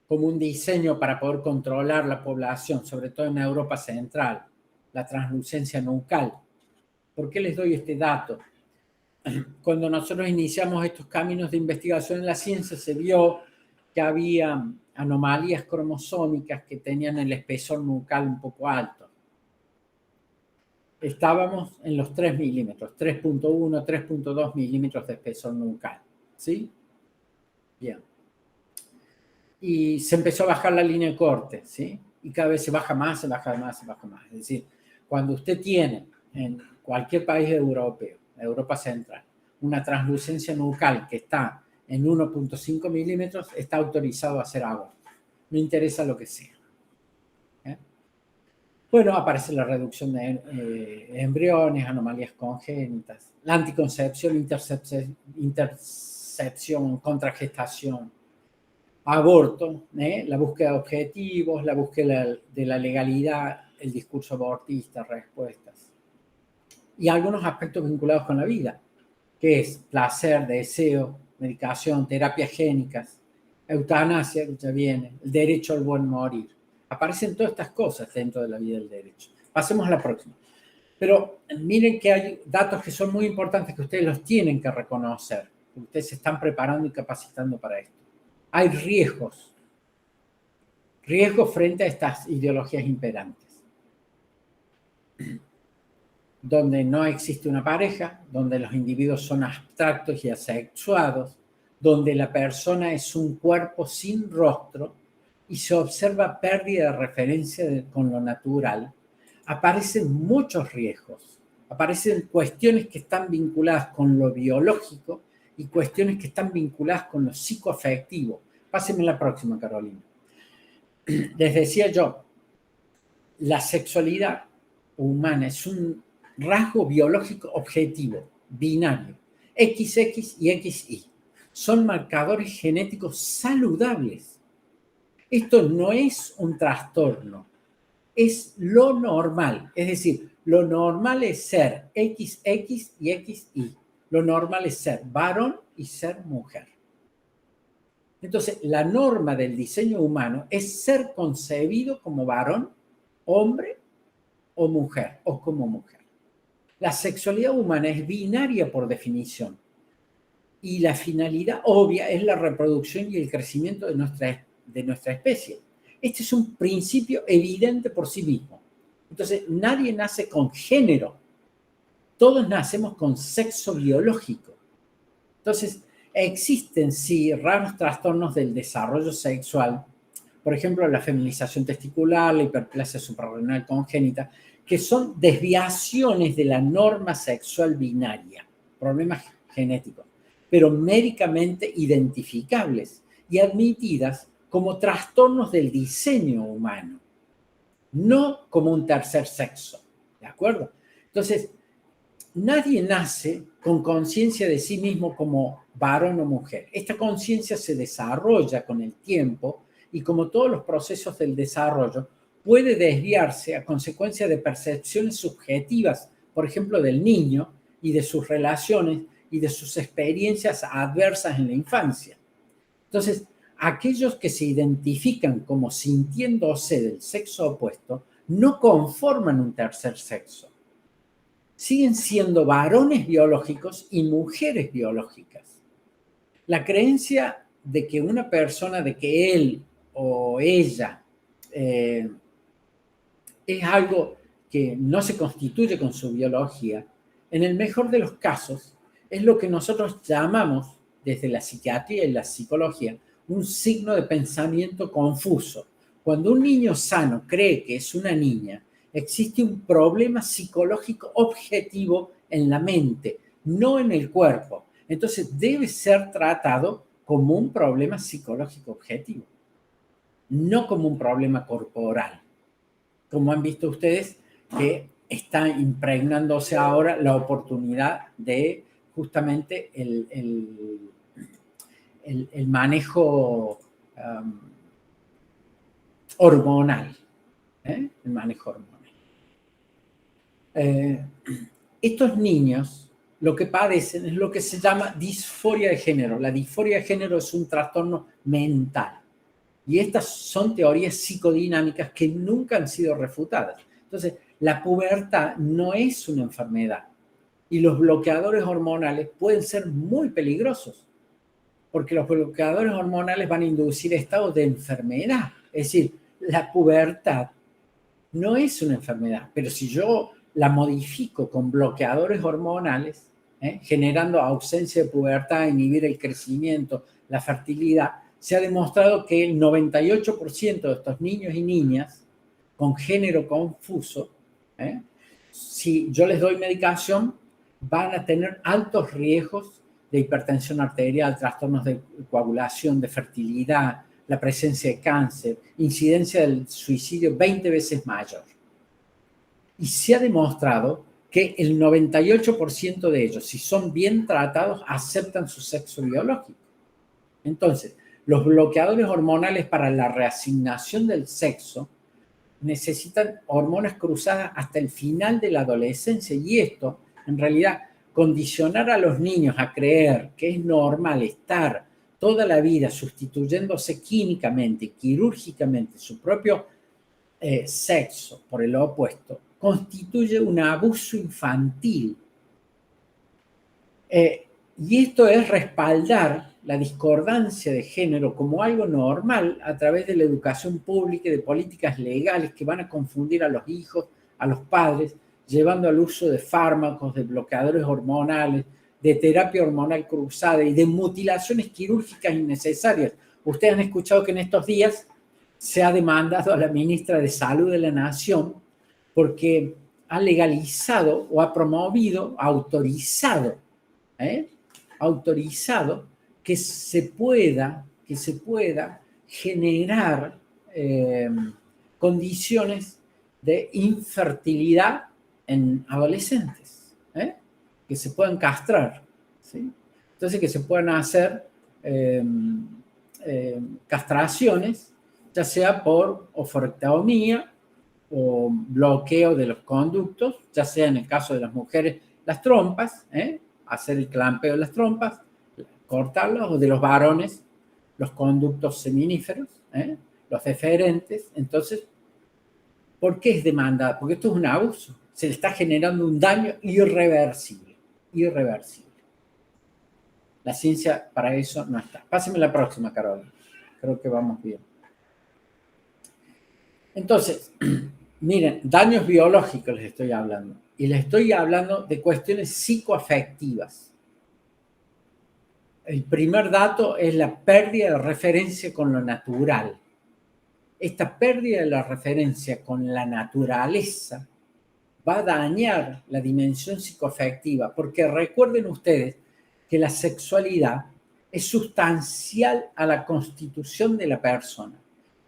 como un diseño para poder controlar la población, sobre todo en Europa Central, la translucencia nucal. ¿Por qué les doy este dato? Cuando nosotros iniciamos estos caminos de investigación en la ciencia, se vio que había anomalías cromosómicas que tenían el espesor nucal un poco alto. Estábamos en los 3 milímetros, 3.1, 3.2 milímetros de espesor nucal. ¿Sí? Bien. Y se empezó a bajar la línea de corte, ¿sí? Y cada vez se baja más, se baja más, se baja más. Es decir, cuando usted tiene en cualquier país europeo, Europa Central, una translucencia nucal que está en 1.5 milímetros, está autorizado a hacer aborto. No interesa lo que sea. Bueno, aparece la reducción de embriones, anomalías congénitas, la anticoncepción, intercepción, contragestación, aborto, la búsqueda de objetivos, la búsqueda de la legalidad, el discurso abortista, respuestas. Y algunos aspectos vinculados con la vida, que es placer, deseo, medicación, terapias génicas, eutanasia, que ya viene, el derecho al buen morir. Aparecen todas estas cosas dentro de la vida del derecho. Pasemos a la próxima. Pero miren que hay datos que son muy importantes que ustedes los tienen que reconocer. Ustedes se están preparando y capacitando para esto. Hay riesgos frente a estas ideologías imperantes. Donde no existe una pareja, donde los individuos son abstractos y asexuados, donde la persona es un cuerpo sin rostro y se observa pérdida de referencia con lo natural, aparecen muchos riesgos, aparecen cuestiones que están vinculadas con lo biológico y cuestiones que están vinculadas con lo psicoafectivo. Pásenme la próxima, Carolina. Les decía yo, la sexualidad humana es un rasgo biológico objetivo, binario, XX y XY. Son marcadores genéticos saludables. Esto no es un trastorno, es lo normal. Es decir, lo normal es ser XX y XY. Lo normal es ser varón y ser mujer. Entonces, la norma del diseño humano es ser concebido como varón, hombre o mujer, o como mujer. La sexualidad humana es binaria por definición y la finalidad obvia es la reproducción y el crecimiento de nuestra especie. Este es un principio evidente por sí mismo. Entonces, nadie nace con género. Todos nacemos con sexo biológico. Entonces, existen, sí, raros trastornos del desarrollo sexual, por ejemplo, la feminización testicular, la hiperplasia suprarrenal congénita, que son desviaciones de la norma sexual binaria, problemas genéticos, pero médicamente identificables y admitidas como trastornos del diseño humano, no como un tercer sexo, ¿de acuerdo? Entonces, nadie nace con conciencia de sí mismo como varón o mujer. Esta conciencia se desarrolla con el tiempo y como todos los procesos del desarrollo, puede desviarse a consecuencia de percepciones subjetivas, por ejemplo, del niño y de sus relaciones y de sus experiencias adversas en la infancia. Entonces, aquellos que se identifican como sintiéndose del sexo opuesto no conforman un tercer sexo. Siguen siendo varones biológicos y mujeres biológicas. La creencia de que una persona, de que él o ella es algo que no se constituye con su biología, en el mejor de los casos, es lo que nosotros llamamos, desde la psiquiatría y la psicología, un signo de pensamiento confuso. Cuando un niño sano cree que es una niña, existe un problema psicológico objetivo en la mente, no en el cuerpo. Entonces debe ser tratado como un problema psicológico objetivo, no como un problema corporal. Como han visto ustedes, que está impregnándose ahora la oportunidad de justamente el manejo hormonal. El manejo hormonal. Estos niños lo que padecen es lo que se llama disforia de género. La disforia de género es un trastorno mental. Y estas son teorías psicodinámicas que nunca han sido refutadas. Entonces, la pubertad no es una enfermedad. Y los bloqueadores hormonales pueden ser muy peligrosos, porque los bloqueadores hormonales van a inducir estados de enfermedad. Es decir, la pubertad no es una enfermedad, pero si yo la modifico con bloqueadores hormonales, generando ausencia de pubertad, inhibir el crecimiento, la fertilidad, se ha demostrado que el 98% de estos niños y niñas con género confuso, si yo les doy medicación, van a tener altos riesgos de hipertensión arterial, trastornos de coagulación, de fertilidad, la presencia de cáncer, incidencia del suicidio 20 veces mayor. Y se ha demostrado que el 98% de ellos, si son bien tratados, aceptan su sexo biológico. Entonces, los bloqueadores hormonales para la reasignación del sexo necesitan hormonas cruzadas hasta el final de la adolescencia, y esto, en realidad, condicionar a los niños a creer que es normal estar toda la vida sustituyéndose químicamente, quirúrgicamente, su propio sexo por el opuesto, constituye un abuso infantil. Y esto es respaldar la discordancia de género como algo normal a través de la educación pública y de políticas legales que van a confundir a los hijos, a los padres, llevando al uso de fármacos, de bloqueadores hormonales, de terapia hormonal cruzada y de mutilaciones quirúrgicas innecesarias. Ustedes han escuchado que en estos días se ha demandado a la ministra de Salud de la Nación porque ha legalizado o ha promovido, autorizado que se pueda generar condiciones de infertilidad en adolescentes, que se puedan castrar, ¿sí? Entonces que se puedan hacer castraciones, ya sea por oforectomía o bloqueo de los conductos, ya sea en el caso de las mujeres las trompas, hacer el clampeo de las trompas, cortarlas, o de los varones los conductos seminíferos, los deferentes. Entonces, ¿por qué es demandada? Porque esto es un abuso. Se le está generando un daño irreversible. Irreversible. La ciencia para eso no está. Páseme la próxima, Carolina. Creo que vamos bien. Entonces, miren, daños biológicos les estoy hablando. Y les estoy hablando de cuestiones psicoafectivas. El primer dato es la pérdida de referencia con lo natural. Esta pérdida de la referencia con la naturaleza va a dañar la dimensión psicoafectiva, porque recuerden ustedes que la sexualidad es sustancial a la constitución de la persona,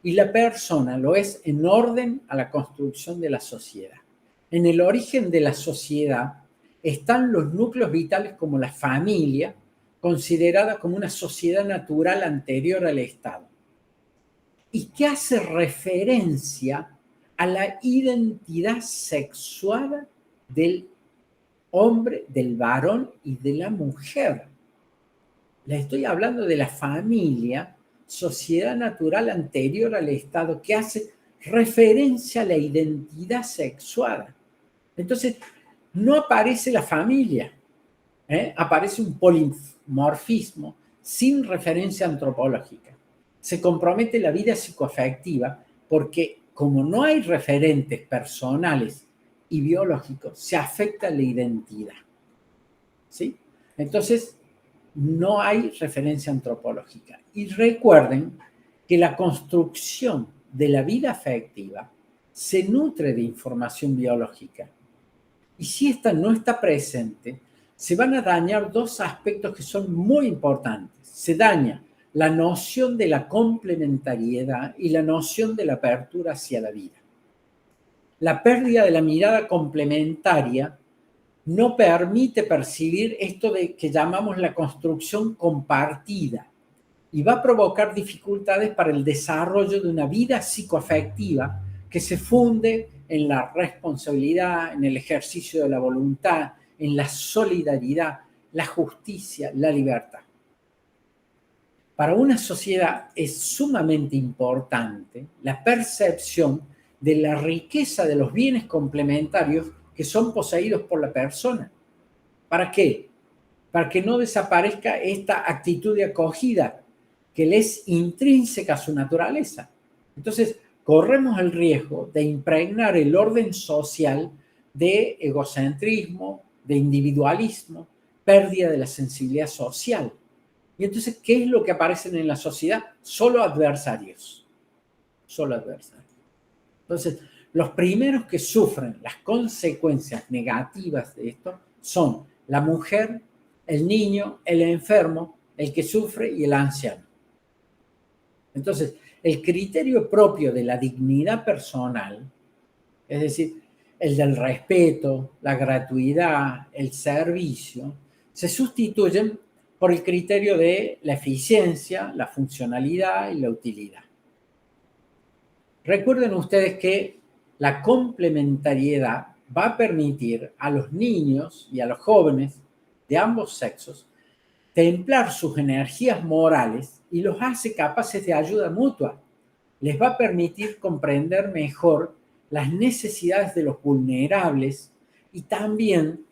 y la persona lo es en orden a la construcción de la sociedad. En el origen de la sociedad están los núcleos vitales como la familia, considerada como una sociedad natural anterior al Estado, y que hace referencia a la identidad sexual del hombre, del varón y de la mujer. Les estoy hablando de la familia, sociedad natural anterior al Estado, que hace referencia a la identidad sexual. Entonces, no aparece la familia, aparece un polimorfismo sin referencia antropológica. Se compromete la vida psicoafectiva porque, como no hay referentes personales y biológicos, se afecta la identidad. ¿Sí? Entonces, no hay referencia antropológica. Y recuerden que la construcción de la vida afectiva se nutre de información biológica. Y si esta no está presente, se van a dañar dos aspectos que son muy importantes. Se daña la noción de la complementariedad y la noción de la apertura hacia la vida. La pérdida de la mirada complementaria no permite percibir esto de que llamamos la construcción compartida y va a provocar dificultades para el desarrollo de una vida psicoafectiva que se funde en la responsabilidad, en el ejercicio de la voluntad, en la solidaridad, la justicia, la libertad. Para una sociedad es sumamente importante la percepción de la riqueza de los bienes complementarios que son poseídos por la persona. ¿Para qué? Para que no desaparezca esta actitud de acogida que le es intrínseca a su naturaleza. Entonces, corremos el riesgo de impregnar el orden social de egocentrismo, de individualismo, pérdida de la sensibilidad social. Y entonces, ¿qué es lo que aparecen en la sociedad? Solo adversarios. Solo adversarios. Entonces, los primeros que sufren las consecuencias negativas de esto son la mujer, el niño, el enfermo, el que sufre y el anciano. Entonces, el criterio propio de la dignidad personal, es decir, el del respeto, la gratuidad, el servicio, se sustituyen por el criterio de la eficiencia, la funcionalidad y la utilidad. Recuerden ustedes que la complementariedad va a permitir a los niños y a los jóvenes de ambos sexos templar sus energías morales y los hace capaces de ayuda mutua. Les va a permitir comprender mejor las necesidades de los vulnerables y también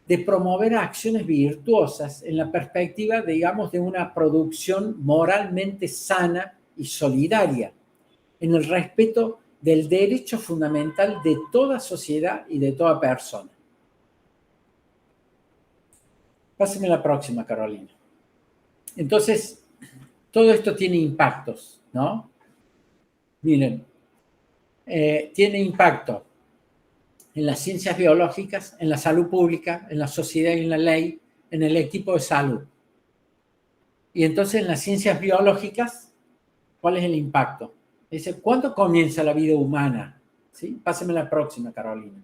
de promover acciones virtuosas en la perspectiva, digamos, de una producción moralmente sana y solidaria, en el respeto del derecho fundamental de toda sociedad y de toda persona. Pásame la próxima, Carolina. Entonces, todo esto tiene impactos, ¿no? Miren, tiene impacto en las ciencias biológicas, en la salud pública, en la sociedad y en la ley, en el equipo de salud. Y entonces, en las ciencias biológicas, ¿cuál es el impacto? Dice, ¿cuándo comienza la vida humana? ¿Sí? Pásame la próxima, Carolina.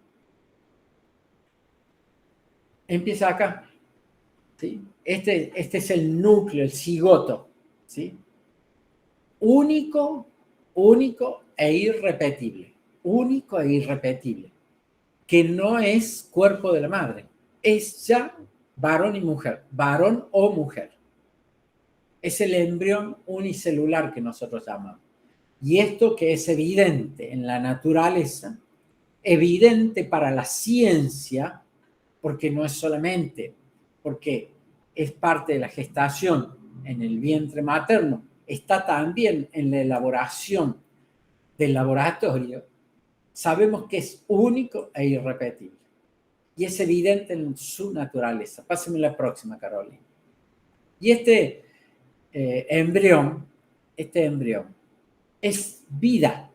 Empieza acá. ¿Sí? Este es el núcleo, el cigoto. ¿Sí? Único e irrepetible. Único e irrepetible. Que no es cuerpo de la madre. Es ya varón y mujer. Varón o mujer. Es el embrión unicelular que nosotros llamamos. Y esto que es evidente en la naturaleza, evidente para la ciencia, porque no es solamente porque es parte de la gestación en el vientre materno, está también en la elaboración del laboratorio, sabemos que es único e irrepetible. Y es evidente en su naturaleza. Pásame la próxima, Carolina. Y este embrión es vida,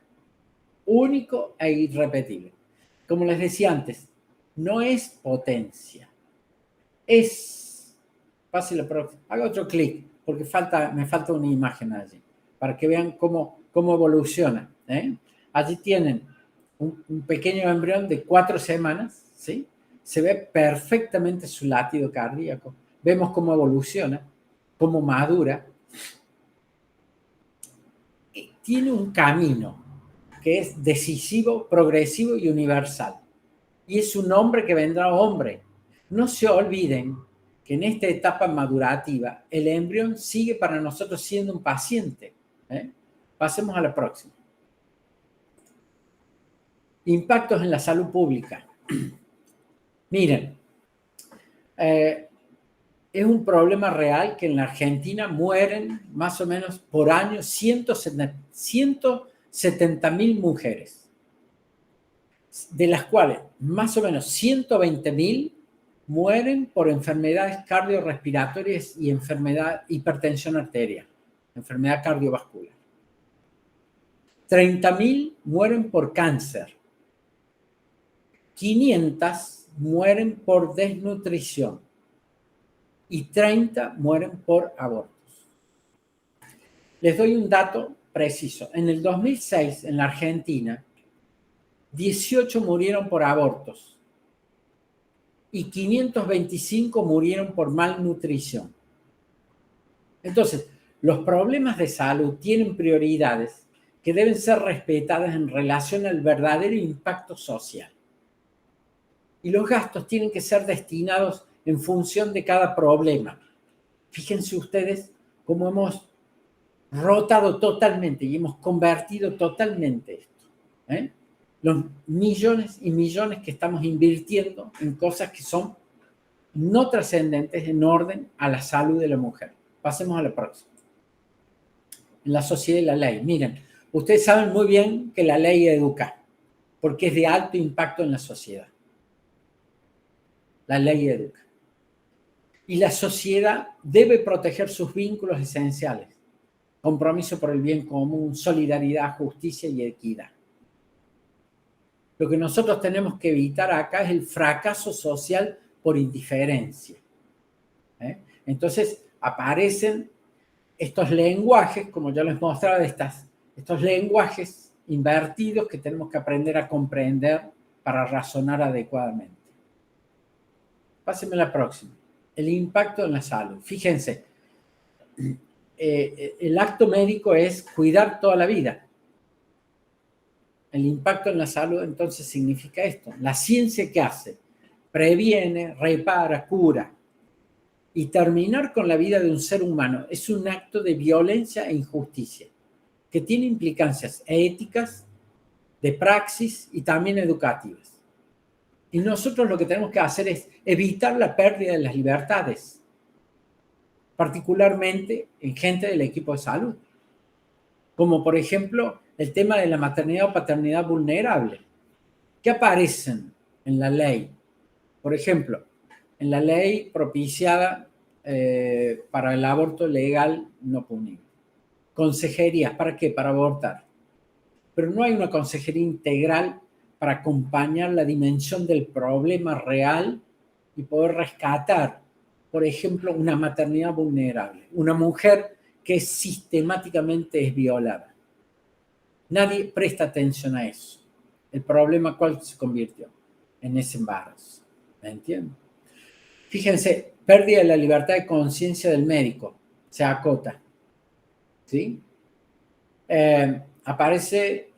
único e irrepetible. Como les decía antes, no es potencia. Pase la próxima. Haga otro clic, porque me falta una imagen allí, para que vean cómo evoluciona. Allí tienen un pequeño embrión de 4 semanas, ¿sí? Se ve perfectamente su latido cardíaco. Vemos cómo evoluciona, cómo madura. Y tiene un camino que es decisivo, progresivo y universal. Y es un hombre que vendrá hombre. No se olviden que en esta etapa madurativa el embrión sigue para nosotros siendo un paciente. Pasemos a la próxima. Impactos en la salud pública. Miren, es un problema real que en la Argentina mueren más o menos por año 170.000 mujeres, de las cuales más o menos 120.000 mueren por enfermedades cardiorrespiratorias y hipertensión arterial, enfermedad cardiovascular. 30.000 mueren por cáncer. 500 mueren por desnutrición y 30 mueren por abortos. Les doy un dato preciso. En el 2006, en la Argentina, 18 murieron por abortos y 525 murieron por malnutrición. Entonces, los problemas de salud tienen prioridades que deben ser respetadas en relación al verdadero impacto social. Y los gastos tienen que ser destinados en función de cada problema. Fíjense ustedes cómo hemos rotado totalmente y hemos convertido totalmente esto. Los millones y millones que estamos invirtiendo en cosas que son no trascendentes en orden a la salud de la mujer. Pasemos a la próxima. En la sociedad y la ley. Miren, ustedes saben muy bien que la ley educa, porque es de alto impacto en la sociedad. La ley educa. Y la sociedad debe proteger sus vínculos esenciales. Compromiso por el bien común, solidaridad, justicia y equidad. Lo que nosotros tenemos que evitar acá es el fracaso social por indiferencia. Entonces aparecen estos lenguajes, como yo les mostraba, estos lenguajes invertidos que tenemos que aprender a comprender para razonar adecuadamente. Pásenme la próxima. El impacto en la salud. Fíjense, el acto médico es cuidar toda la vida. El impacto en la salud entonces significa esto. La ciencia, ¿qué hace? Previene, repara, cura. Y terminar con la vida de un ser humano es un acto de violencia e injusticia que tiene implicancias éticas, de praxis y también educativas. Y nosotros lo que tenemos que hacer es evitar la pérdida de las libertades, particularmente en gente del equipo de salud, como por ejemplo el tema de la maternidad o paternidad vulnerable, que aparecen en la ley. Por ejemplo, en la ley propiciada para el aborto legal no punible. Consejerías, ¿para qué? Para abortar. Pero no hay una consejería integral para acompañar la dimensión del problema real y poder rescatar, por ejemplo, una maternidad vulnerable, una mujer que sistemáticamente es violada. Nadie presta atención a eso. El problema, ¿cuál se convirtió? En ese embarazo. ¿Me entienden? Fíjense, pérdida de la libertad de conciencia del médico. Se acota. ¿Sí? Aparece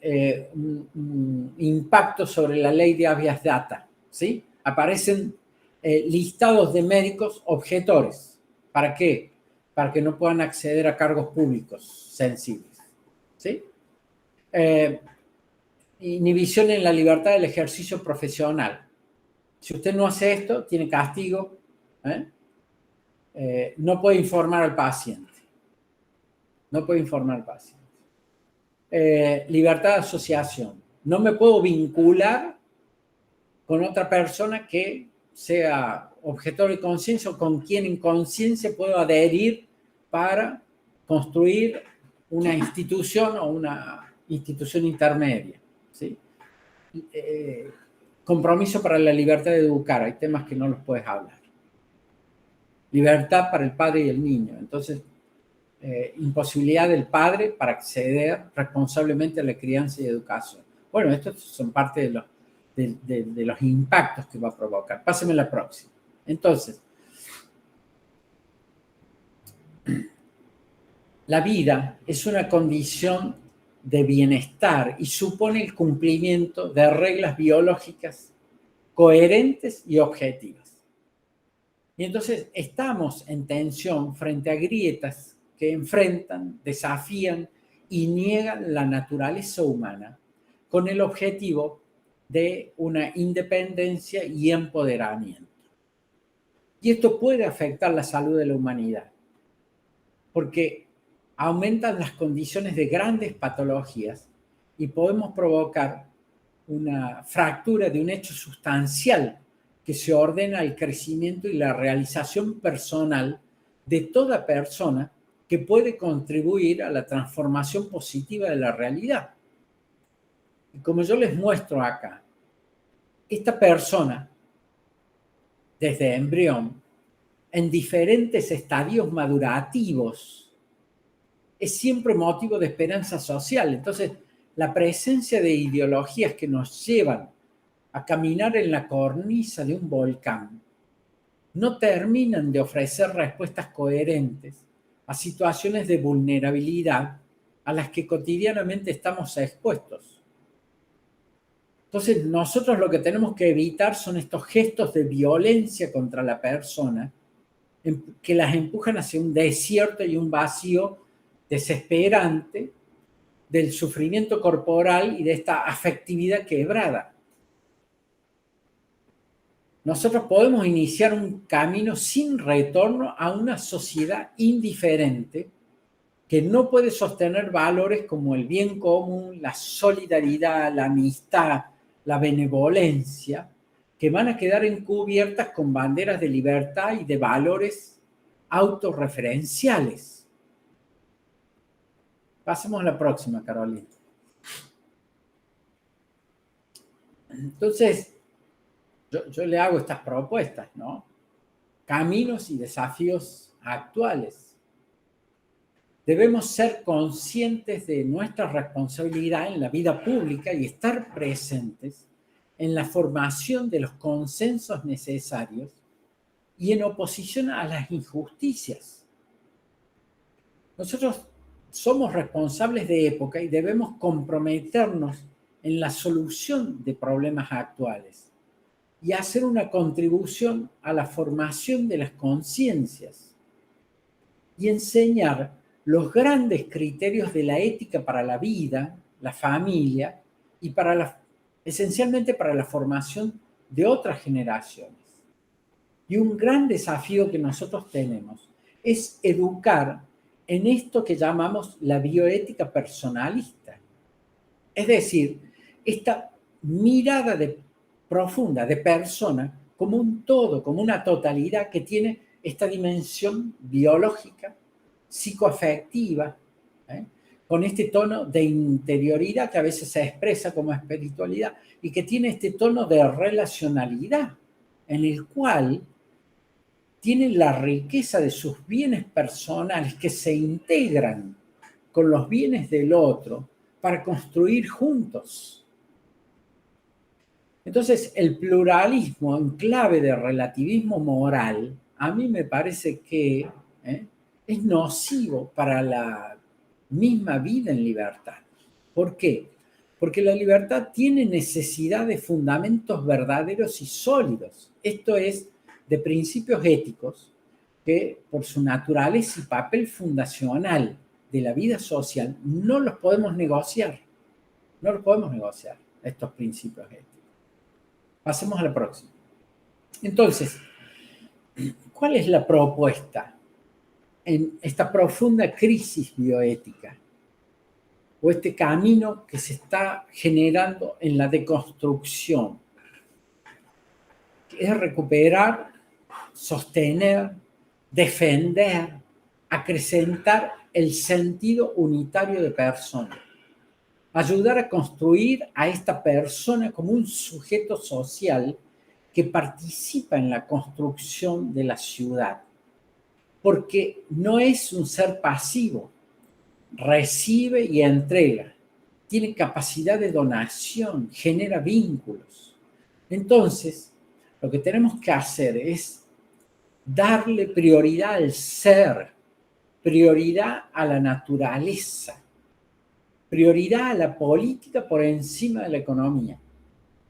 un impacto sobre la ley de habeas data. ¿Sí? Aparecen listados de médicos objetores. ¿Para qué? para que no puedan acceder a cargos públicos sensibles. ¿Sí? Inhibición en la libertad del ejercicio profesional. Si usted no hace esto, tiene castigo. No puede informar al paciente. No puede informar al paciente. Libertad de asociación. No me puedo vincular con otra persona que sea objetor de conciencia o con quien en conciencia puedo adherir para construir una institución o una institución intermedia. ¿Sí? Compromiso para la libertad de educar. Hay temas que no los puedes hablar. Libertad para el padre y el niño. Entonces, imposibilidad del padre para acceder responsablemente a la crianza y educación. Bueno, estos son parte de los impactos que va a provocar. Páseme la próxima. Entonces, la vida es una condición de bienestar y supone el cumplimiento de reglas biológicas coherentes y objetivas. Y entonces estamos en tensión frente a grietas que enfrentan, desafían y niegan la naturaleza humana con el objetivo de una independencia y empoderamiento. Y esto puede afectar la salud de la humanidad, porque aumentan las condiciones de grandes patologías y podemos provocar una fractura de un hecho sustancial que se ordena el crecimiento y la realización personal de toda persona que puede contribuir a la transformación positiva de la realidad. Y como yo les muestro acá, esta persona, desde embrión, en diferentes estadios madurativos, es siempre motivo de esperanza social. Entonces, la presencia de ideologías que nos llevan a caminar en la cornisa de un volcán no terminan de ofrecer respuestas coherentes a situaciones de vulnerabilidad a las que cotidianamente estamos expuestos. Entonces, nosotros lo que tenemos que evitar son estos gestos de violencia contra la persona que las empujan hacia un desierto y un vacío desesperante del sufrimiento corporal y de esta afectividad quebrada. Nosotros podemos iniciar un camino sin retorno a una sociedad indiferente que no puede sostener valores como el bien común, la solidaridad, la amistad, la benevolencia, que van a quedar encubiertas con banderas de libertad y de valores autorreferenciales. Pasemos a la próxima, Carolina. Entonces, yo le hago estas propuestas, ¿no? Caminos y desafíos actuales. Debemos ser conscientes de nuestra responsabilidad en la vida pública y estar presentes en la formación de los consensos necesarios y en oposición a las injusticias. Nosotros somos responsables de época y debemos comprometernos en la solución de problemas actuales y hacer una contribución a la formación de las conciencias y enseñar los grandes criterios de la ética para la vida, la familia y esencialmente para la formación de otras generaciones. Y un gran desafío que nosotros tenemos es educar en esto que llamamos la bioética personalista. Es decir, esta mirada profunda de persona como un todo, como una totalidad que tiene esta dimensión biológica, psicoafectiva, con este tono de interioridad que a veces se expresa como espiritualidad y que tiene este tono de relacionalidad en el cual tiene la riqueza de sus bienes personales que se integran con los bienes del otro para construir juntos. Entonces, el pluralismo en clave de relativismo moral, a mí me parece que es nocivo para la misma vida en libertad. ¿Por qué? Porque la libertad tiene necesidad de fundamentos verdaderos y sólidos. Esto es, de principios éticos que por su naturaleza y papel fundacional de la vida social no los podemos negociar. No los podemos negociar, estos principios éticos. Pasemos a la próxima. Entonces, ¿cuál es la propuesta en esta profunda crisis bioética? O este camino que se está generando en la deconstrucción, que es recuperar, sostener, defender, acrecentar el sentido unitario de persona. Ayudar a construir a esta persona como un sujeto social que participa en la construcción de la ciudad. Porque no es un ser pasivo, recibe y entrega, tiene capacidad de donación, genera vínculos. Entonces, lo que tenemos que hacer es darle prioridad al ser, prioridad a la naturaleza, prioridad a la política por encima de la economía,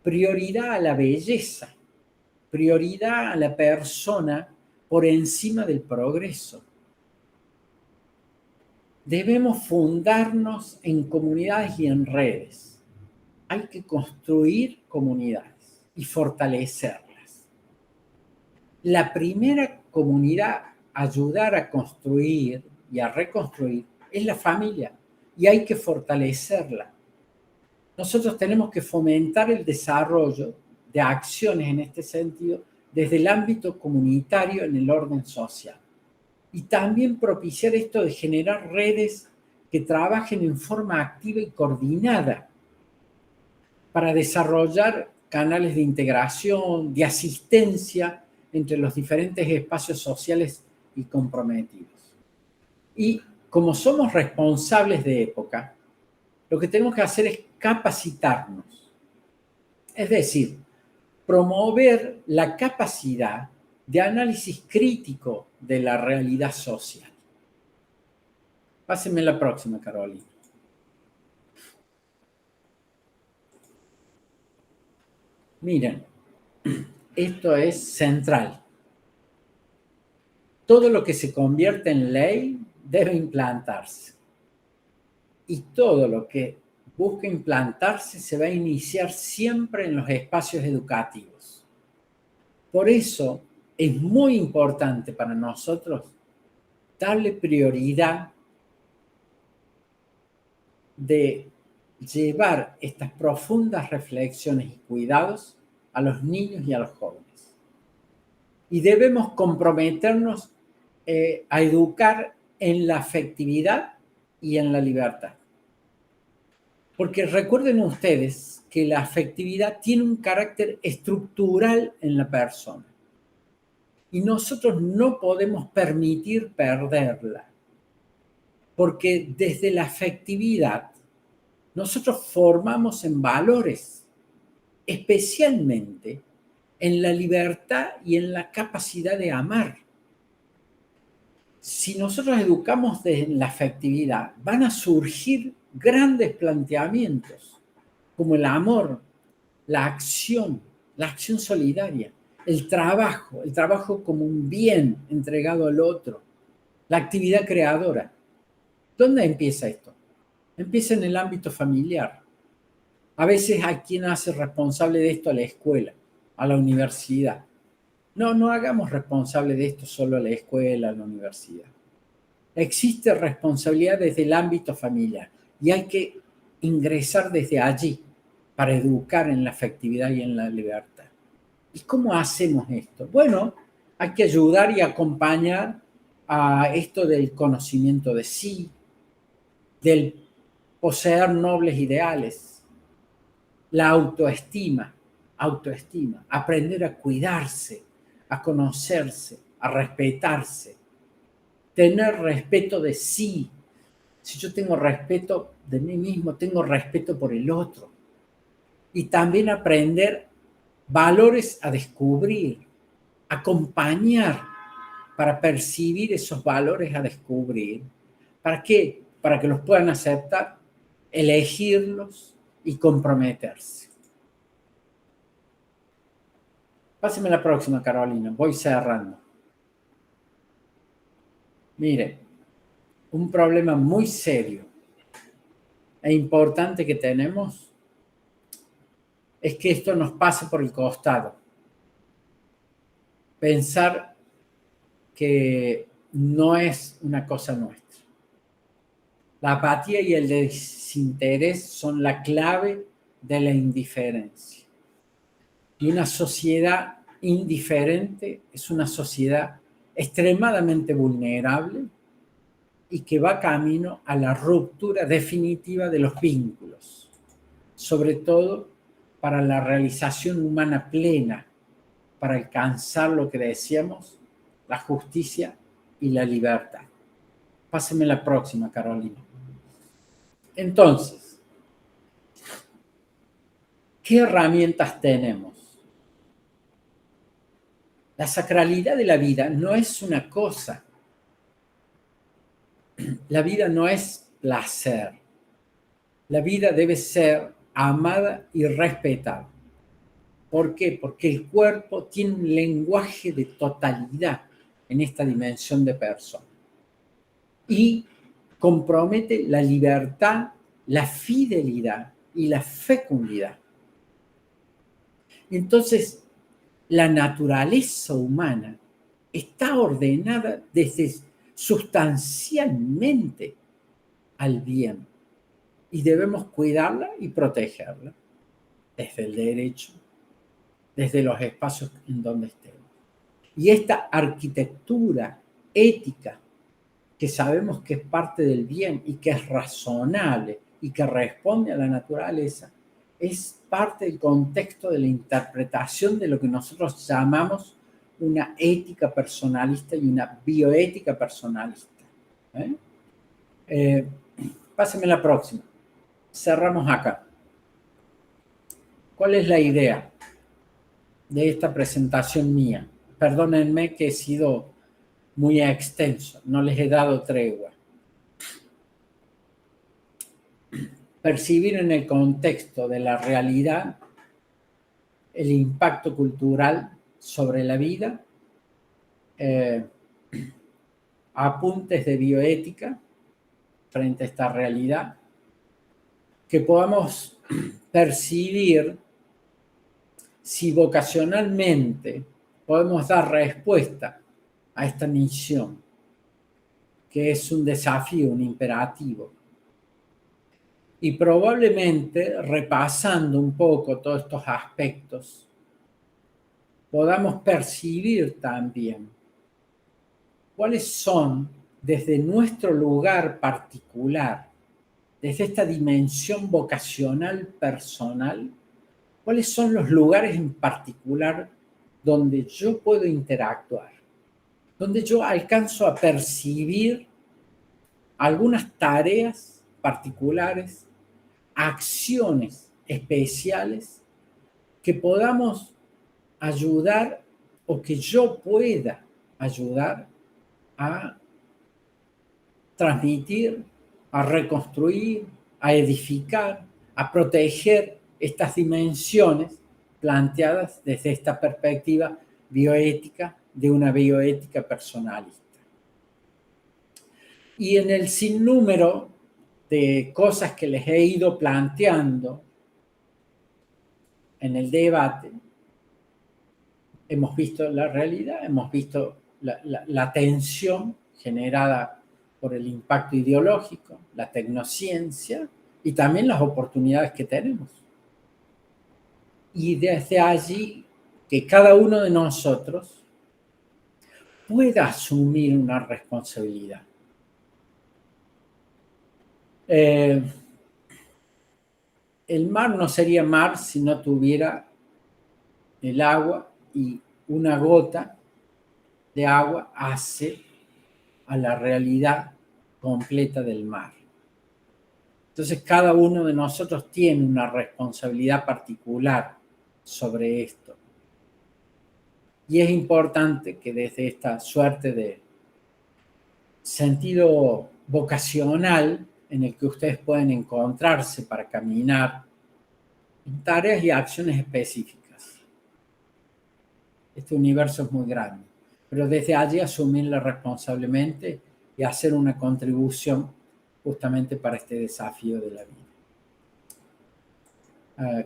prioridad a la belleza, prioridad a la persona por encima del progreso. Debemos fundarnos en comunidades y en redes. Hay que construir comunidades y fortalecerlas. La primera comunidad a ayudar a construir y a reconstruir es la familia y hay que fortalecerla. Nosotros tenemos que fomentar el desarrollo de acciones en este sentido desde el ámbito comunitario en el orden social. Y también propiciar esto de generar redes que trabajen en forma activa y coordinada para desarrollar canales de integración, de asistencia entre los diferentes espacios sociales y comprometidos. Y como somos responsables de época, lo que tenemos que hacer es capacitarnos. Es decir, promover la capacidad de análisis crítico de la realidad social. Pásenme la próxima, Carolina. Miren, esto es central. Todo lo que se convierte en ley debe implantarse. Y todo lo que busca implantarse se va a iniciar siempre en los espacios educativos. Por eso es muy importante para nosotros darle prioridad de llevar estas profundas reflexiones y cuidados a los niños y a los jóvenes. Y debemos comprometernos a educar en la afectividad y en la libertad. Porque recuerden ustedes que la afectividad tiene un carácter estructural en la persona. Y nosotros no podemos permitir perderla. Porque desde la afectividad nosotros formamos en valores, especialmente en la libertad y en la capacidad de amar. Si nosotros educamos desde la afectividad, van a surgir grandes planteamientos, como el amor, la acción solidaria, el trabajo como un bien entregado al otro, la actividad creadora. ¿Dónde empieza esto? Empieza en el ámbito familiar. A veces hay quien hace responsable de esto a la escuela, a la universidad. No hagamos responsable de esto solo a la escuela, a la universidad. Existe responsabilidad desde el ámbito familiar y hay que ingresar desde allí para educar en la afectividad y en la libertad. ¿Y cómo hacemos esto? Bueno, hay que ayudar y acompañar a esto del conocimiento de sí, del poseer nobles ideales, la autoestima, aprender a cuidarse, a conocerse, a respetarse, tener respeto de sí. Si yo tengo respeto de mí mismo, tengo respeto por el otro. Y también aprender valores a descubrir, acompañar para percibir esos valores a descubrir. ¿Para qué? Para que los puedan aceptar, elegirlos y comprometerse. Páseme la próxima, Carolina. Voy cerrando. Mire, un problema muy serio e importante que tenemos es que esto nos pase por el costado. Pensar que no es una cosa nuestra. La apatía y el desinterés son la clave de la indiferencia. Y una sociedad indiferente es una sociedad extremadamente vulnerable y que va camino a la ruptura definitiva de los vínculos, sobre todo para la realización humana plena, para alcanzar lo que decíamos, la justicia y la libertad. Páseme la próxima, Carolina. Entonces, ¿qué herramientas tenemos? La sacralidad de la vida no es una cosa. La vida no es placer. La vida debe ser amada y respetada. ¿Por qué? Porque el cuerpo tiene un lenguaje de totalidad en esta dimensión de persona. Y compromete la libertad, la fidelidad y la fecundidad. Entonces, la naturaleza humana está ordenada desde sustancialmente al bien y debemos cuidarla y protegerla desde el derecho, desde los espacios en donde estemos. Y esta arquitectura ética que sabemos que es parte del bien y que es razonable y que responde a la naturaleza, es parte del contexto de la interpretación de lo que nosotros llamamos una ética personalista y una bioética personalista. Pásame la próxima. Cerramos acá. ¿Cuál es la idea de esta presentación mía? Perdónenme que he sido muy extenso, no les he dado tregua. Percibir en el contexto de la realidad el impacto cultural sobre la vida, apuntes de bioética frente a esta realidad, que podamos percibir si vocacionalmente podemos dar respuesta a esta misión, que es un desafío, un imperativo. Y probablemente, repasando un poco todos estos aspectos, podamos percibir también cuáles son, desde nuestro lugar particular, desde esta dimensión vocacional personal, cuáles son los lugares en particular donde yo puedo interactuar, donde yo alcanzo a percibir algunas tareas particulares, acciones especiales que podamos ayudar o que yo pueda ayudar a transmitir, a reconstruir, a edificar, a proteger estas dimensiones planteadas desde esta perspectiva bioética, de una bioética personalista. Y en el sinnúmero de cosas que les he ido planteando en el debate, hemos visto la realidad, hemos visto la tensión generada por el impacto ideológico, la tecnociencia y también las oportunidades que tenemos. Y desde allí que cada uno de nosotros pueda asumir una responsabilidad. El mar no sería mar si no tuviera el agua, y una gota de agua hace a la realidad completa del mar. Entonces cada uno de nosotros tiene una responsabilidad particular sobre esto. Y es importante que desde esta suerte de sentido vocacional en el que ustedes pueden encontrarse para caminar en tareas y acciones específicas. Este universo es muy grande, pero desde allí asumirlo responsablemente y hacer una contribución justamente para este desafío de la vida.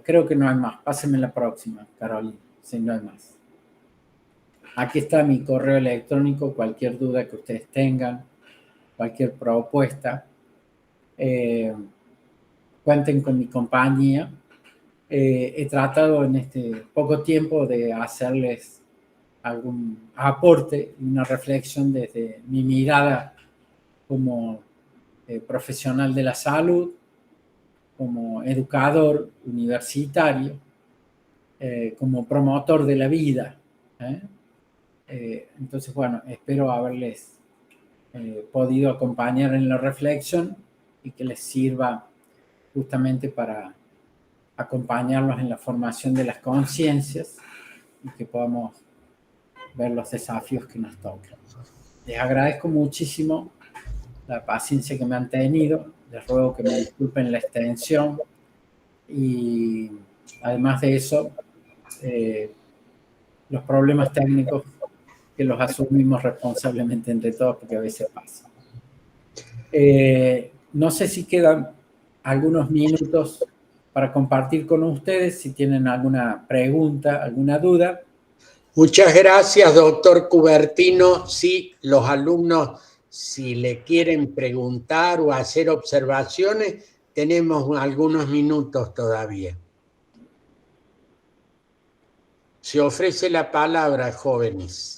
Creo que no hay más. Pásenme la próxima, Carolina, si no hay más. Aquí está mi correo electrónico, cualquier duda que ustedes tengan, cualquier propuesta. Cuenten con mi compañía. He tratado en este poco tiempo de hacerles algún aporte y una reflexión desde mi mirada como profesional de la salud, como educador universitario, como promotor de la vida. Entonces, bueno, espero haberles podido acompañar en la reflexión y que les sirva justamente para acompañarlos en la formación de las conciencias y que podamos ver los desafíos que nos tocan. Les agradezco muchísimo la paciencia que me han tenido. Les ruego que me disculpen la extensión y además de eso, los problemas técnicos que los asumimos responsablemente entre todos porque a veces pasa. No sé si quedan algunos minutos para compartir con ustedes, si tienen alguna pregunta, alguna duda. Muchas gracias, doctor Cubertino. Sí, los alumnos, si le quieren preguntar o hacer observaciones, tenemos algunos minutos todavía. Se ofrece la palabra, jóvenes.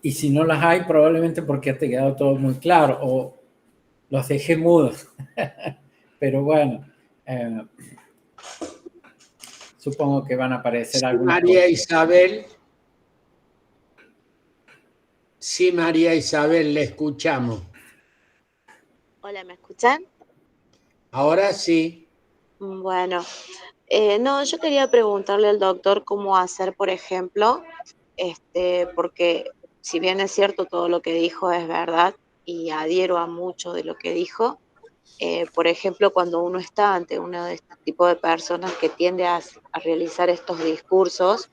Y si no las hay, probablemente porque te ha quedado todo muy claro o los dejé mudos. Pero bueno, supongo que van a aparecer Sí, algunas María cosas. Isabel. Sí, María Isabel, le escuchamos. Hola, ¿me escuchan? Ahora sí. Bueno, no, yo quería preguntarle al doctor cómo hacer, por ejemplo, porque si bien es cierto todo lo que dijo es verdad y adhiero a mucho de lo que dijo, por ejemplo, cuando uno está ante uno de este tipo de personas que tiende a realizar estos discursos,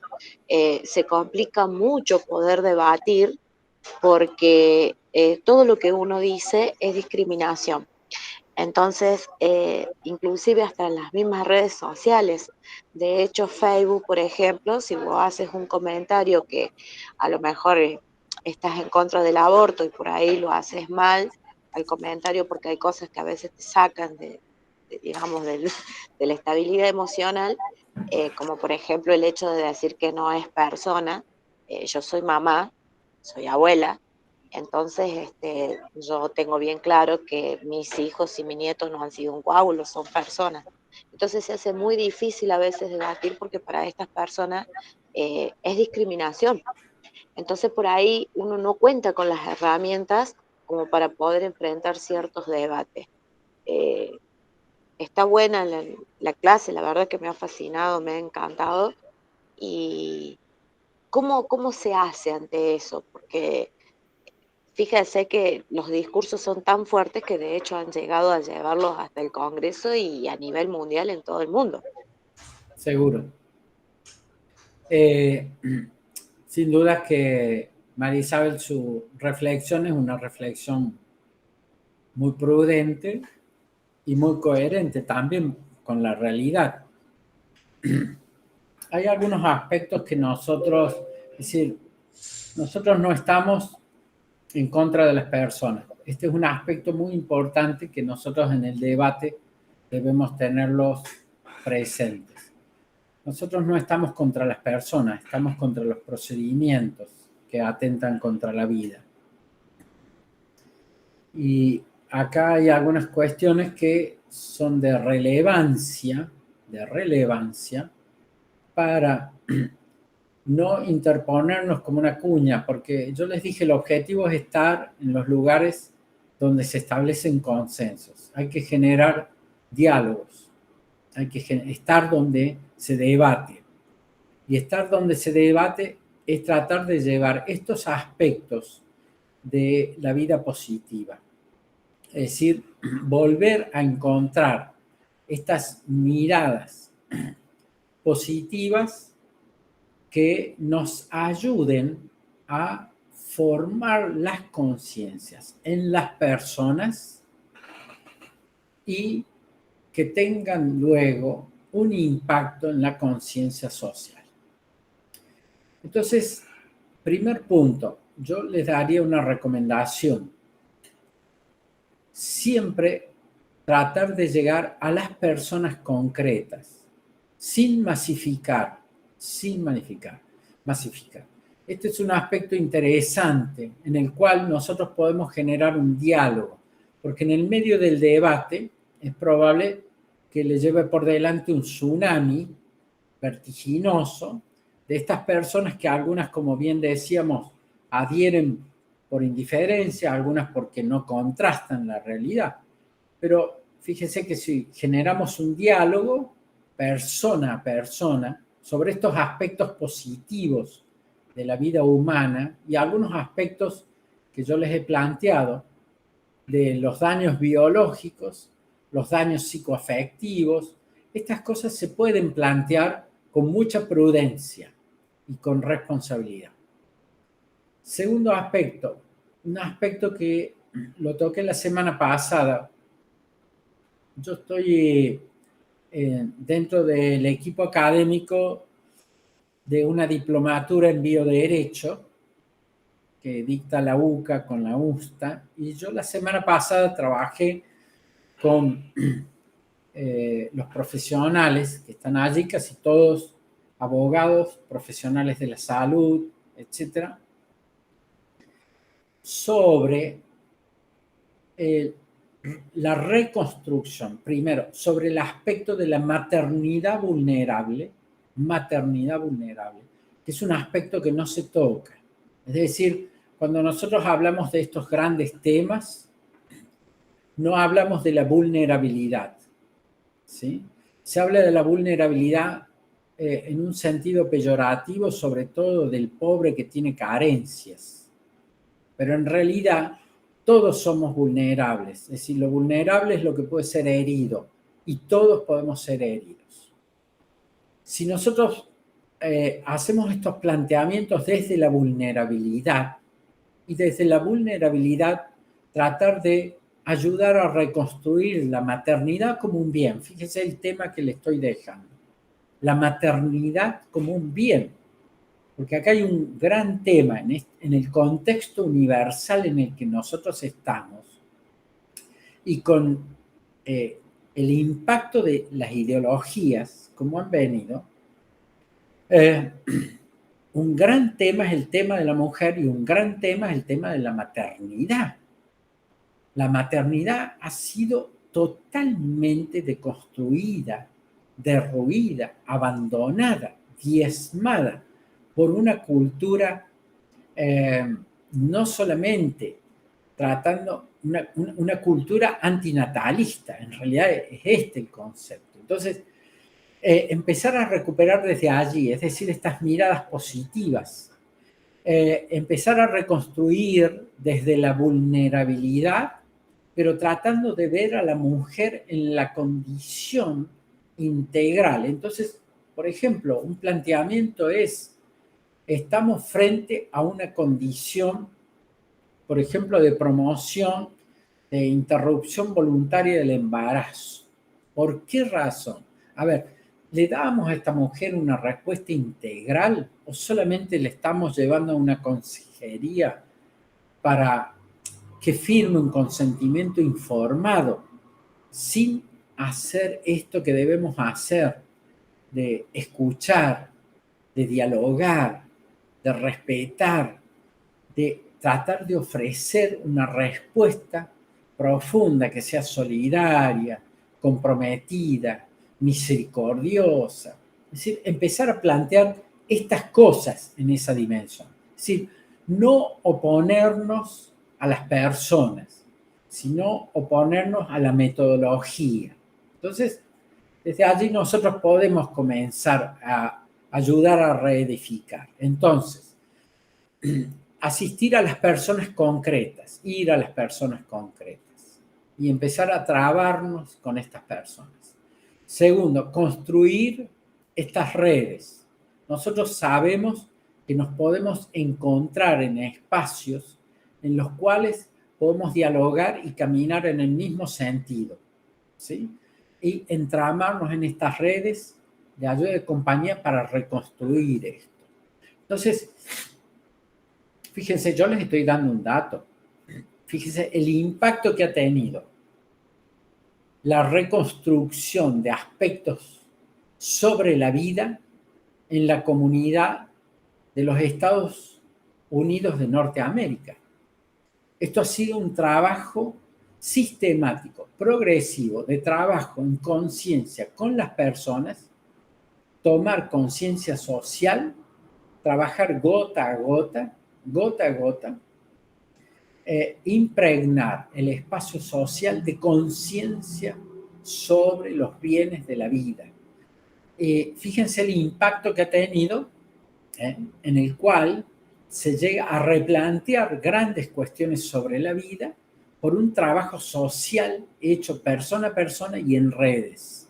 se complica mucho poder debatir porque todo lo que uno dice es discriminación. Entonces, inclusive hasta en las mismas redes sociales. De hecho, Facebook, por ejemplo, si vos haces un comentario que a lo mejor estás en contra del aborto y por ahí lo haces mal, al comentario, porque hay cosas que a veces te sacan digamos, de la estabilidad emocional, como por ejemplo el hecho de decir que no es persona. Yo soy mamá, soy abuela, entonces, yo tengo bien claro que mis hijos y mi nieto no han sido un coágulo, son personas. Entonces se hace muy difícil a veces debatir porque para estas personas es discriminación. Entonces por ahí uno no cuenta con las herramientas como para poder enfrentar ciertos debates. Eh, Está buena la clase, la verdad que me ha fascinado, me ha encantado. ¿Y cómo se hace ante eso? Porque fíjese que los discursos son tan fuertes que de hecho han llegado a llevarlos hasta el Congreso y a nivel mundial en todo el mundo. Seguro. Sin duda que María Isabel, su reflexión es una reflexión muy prudente y muy coherente también con la realidad. Hay algunos aspectos que nosotros, es decir, nosotros no estamos en contra de las personas. Este es un aspecto muy importante que nosotros en el debate debemos tenerlos presentes. Nosotros no estamos contra las personas, estamos contra los procedimientos que atentan contra la vida. Y acá hay algunas cuestiones que son de relevancia para no interponernos como una cuña, porque yo les dije, el objetivo es estar en los lugares donde se establecen consensos. Hay que generar diálogos, hay que estar donde se debate. Y estar donde se debate es tratar de llevar estos aspectos de la vida positiva. Es decir, volver a encontrar estas miradas positivas que nos ayuden a formar las conciencias en las personas y que tengan luego un impacto en la conciencia social. Entonces, primer punto, yo les daría una recomendación. Siempre tratar de llegar a las personas concretas, sin masificar. Este es un aspecto interesante en el cual nosotros podemos generar un diálogo, porque en el medio del debate es probable que le lleve por delante un tsunami vertiginoso de estas personas que algunas, como bien decíamos, adhieren por indiferencia, algunas porque no contrastan la realidad. Pero fíjense que si generamos un diálogo persona a persona sobre estos aspectos positivos de la vida humana y algunos aspectos que yo les he planteado de los daños biológicos, los daños psicoafectivos, estas cosas se pueden plantear con mucha prudencia y con responsabilidad. Segundo aspecto, un aspecto que lo toqué la semana pasada. Yo estoy dentro del equipo académico de una diplomatura en bioderecho que dicta la UCA con la USTA, y yo la semana pasada trabajé con los profesionales que están allí, casi todos abogados, profesionales de la salud, etcétera, sobre la reconstrucción, primero, sobre el aspecto de la maternidad vulnerable, que es un aspecto que no se toca. Es decir, cuando nosotros hablamos de estos grandes temas, no hablamos de la vulnerabilidad, ¿sí? Se habla de la vulnerabilidad en un sentido peyorativo, sobre todo del pobre que tiene carencias. Pero en realidad todos somos vulnerables. Es decir, lo vulnerable es lo que puede ser herido y todos podemos ser heridos. Si nosotros hacemos estos planteamientos desde la vulnerabilidad y desde la vulnerabilidad tratar de ayudar a reconstruir la maternidad como un bien. Fíjese el tema que le estoy dejando. La maternidad como un bien. Porque acá hay un gran tema en el contexto universal en el que nosotros estamos y con el impacto de las ideologías, como han venido. Un gran tema es el tema de la mujer y un gran tema es el tema de la maternidad. La maternidad ha sido totalmente deconstruida, derruida, abandonada, diezmada por una cultura no solamente tratando una cultura antinatalista, en realidad es este el concepto. Entonces, empezar a recuperar desde allí, es decir, estas miradas positivas, empezar a reconstruir desde la vulnerabilidad, pero tratando de ver a la mujer en la condición integral. Entonces, por ejemplo, un planteamiento es, estamos frente a una condición, por ejemplo, de promoción, de interrupción voluntaria del embarazo. ¿Por qué razón? A ver, ¿le damos a esta mujer una respuesta integral o solamente le estamos llevando a una consejería para que firme un consentimiento informado sin hacer esto que debemos hacer, de escuchar, de dialogar, de respetar, de tratar de ofrecer una respuesta profunda que sea solidaria, comprometida, misericordiosa? Es decir, empezar a plantear estas cosas en esa dimensión. Es decir, no oponernos a las personas, sino oponernos a la metodología. Entonces, desde allí nosotros podemos comenzar a ayudar a reedificar. Entonces, asistir a las personas concretas, ir a las personas concretas y empezar a trabarnos con estas personas. Segundo, construir estas redes. nosotros sabemos que nos podemos encontrar en espacios en los cuales podemos dialogar y caminar en el mismo sentido, ¿sí? Y entramarnos en estas redes de ayuda y de compañía para reconstruir esto. Entonces, fíjense, yo les estoy dando un dato. Fíjense el impacto que ha tenido la reconstrucción de aspectos sobre la vida en la comunidad de los Estados Unidos de Norteamérica. Esto ha sido un trabajo sistemático, progresivo, de trabajo en conciencia con las personas, tomar conciencia social, trabajar gota a gota, impregnar el espacio social de conciencia sobre los bienes de la vida. Fíjense el impacto que ha tenido, en el cual se llega a replantear grandes cuestiones sobre la vida por un trabajo social hecho persona a persona y en redes.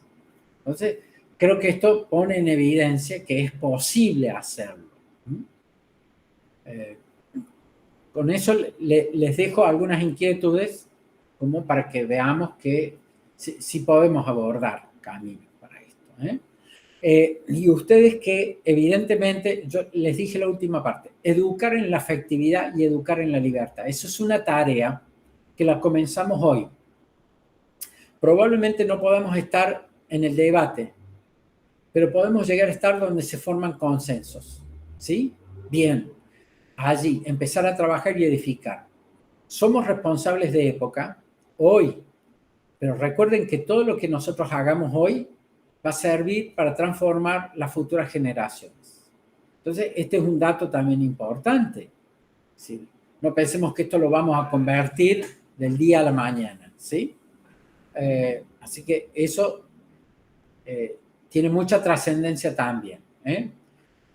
Entonces, creo que esto pone en evidencia que es posible hacerlo. Con eso les dejo algunas inquietudes como para que veamos que sí podemos abordar caminos para esto. Y ustedes que evidentemente, yo les dije la última parte, educar en la afectividad y educar en la libertad. Eso es una tarea que la comenzamos hoy. Probablemente no podamos estar en el debate, pero podemos llegar a estar donde se forman consensos. ¿Sí? Bien. Allí, empezar a trabajar y edificar. Somos responsables de época hoy, pero recuerden que todo lo que nosotros hagamos hoy va a servir para transformar las futuras generaciones. Entonces, este es un dato también importante. ¿Sí? No pensemos que esto lo vamos a convertir del día a la mañana. ¿Sí? Así que eso tiene mucha trascendencia también.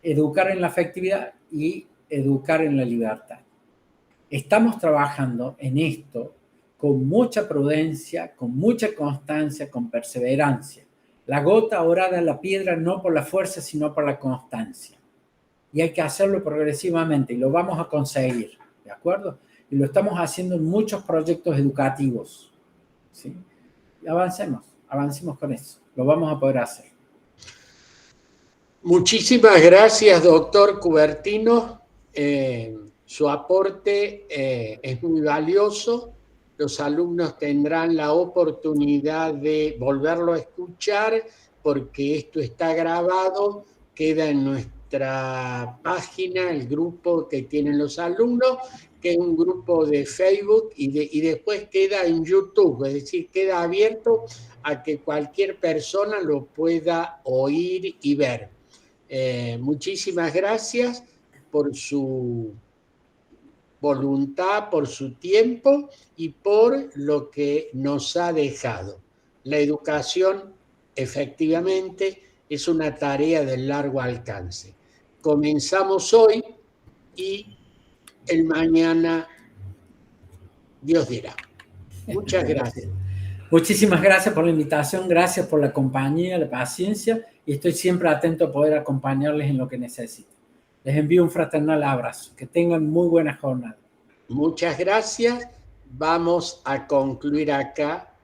Educar en la afectividad y educar en la libertad. Estamos trabajando en esto con mucha prudencia, con mucha constancia, con perseverancia. La gota orada en la piedra no por la fuerza, sino por la constancia. Y hay que hacerlo progresivamente y lo vamos a conseguir, ¿de acuerdo? Y lo estamos haciendo en muchos proyectos educativos. ¿Sí? Y avancemos con eso. Lo vamos a poder hacer. Muchísimas gracias, doctor Cubertino. Su aporte es muy valioso. Los alumnos tendrán la oportunidad de volverlo a escuchar porque esto está grabado, queda en nuestra página, el grupo que tienen los alumnos, que es un grupo de Facebook y después queda en YouTube, es decir, queda abierto a que cualquier persona lo pueda oír y ver. Muchísimas gracias por su voluntad, por su tiempo y por lo que nos ha dejado. La educación, efectivamente, es una tarea de largo alcance. Comenzamos hoy y el mañana, Dios dirá. Muchas gracias. Muchísimas gracias por la invitación, gracias por la compañía, la paciencia, y estoy siempre atento a poder acompañarles en lo que necesiten. Les envío un fraternal abrazo. Que tengan muy buena jornada. Muchas gracias. Vamos a concluir acá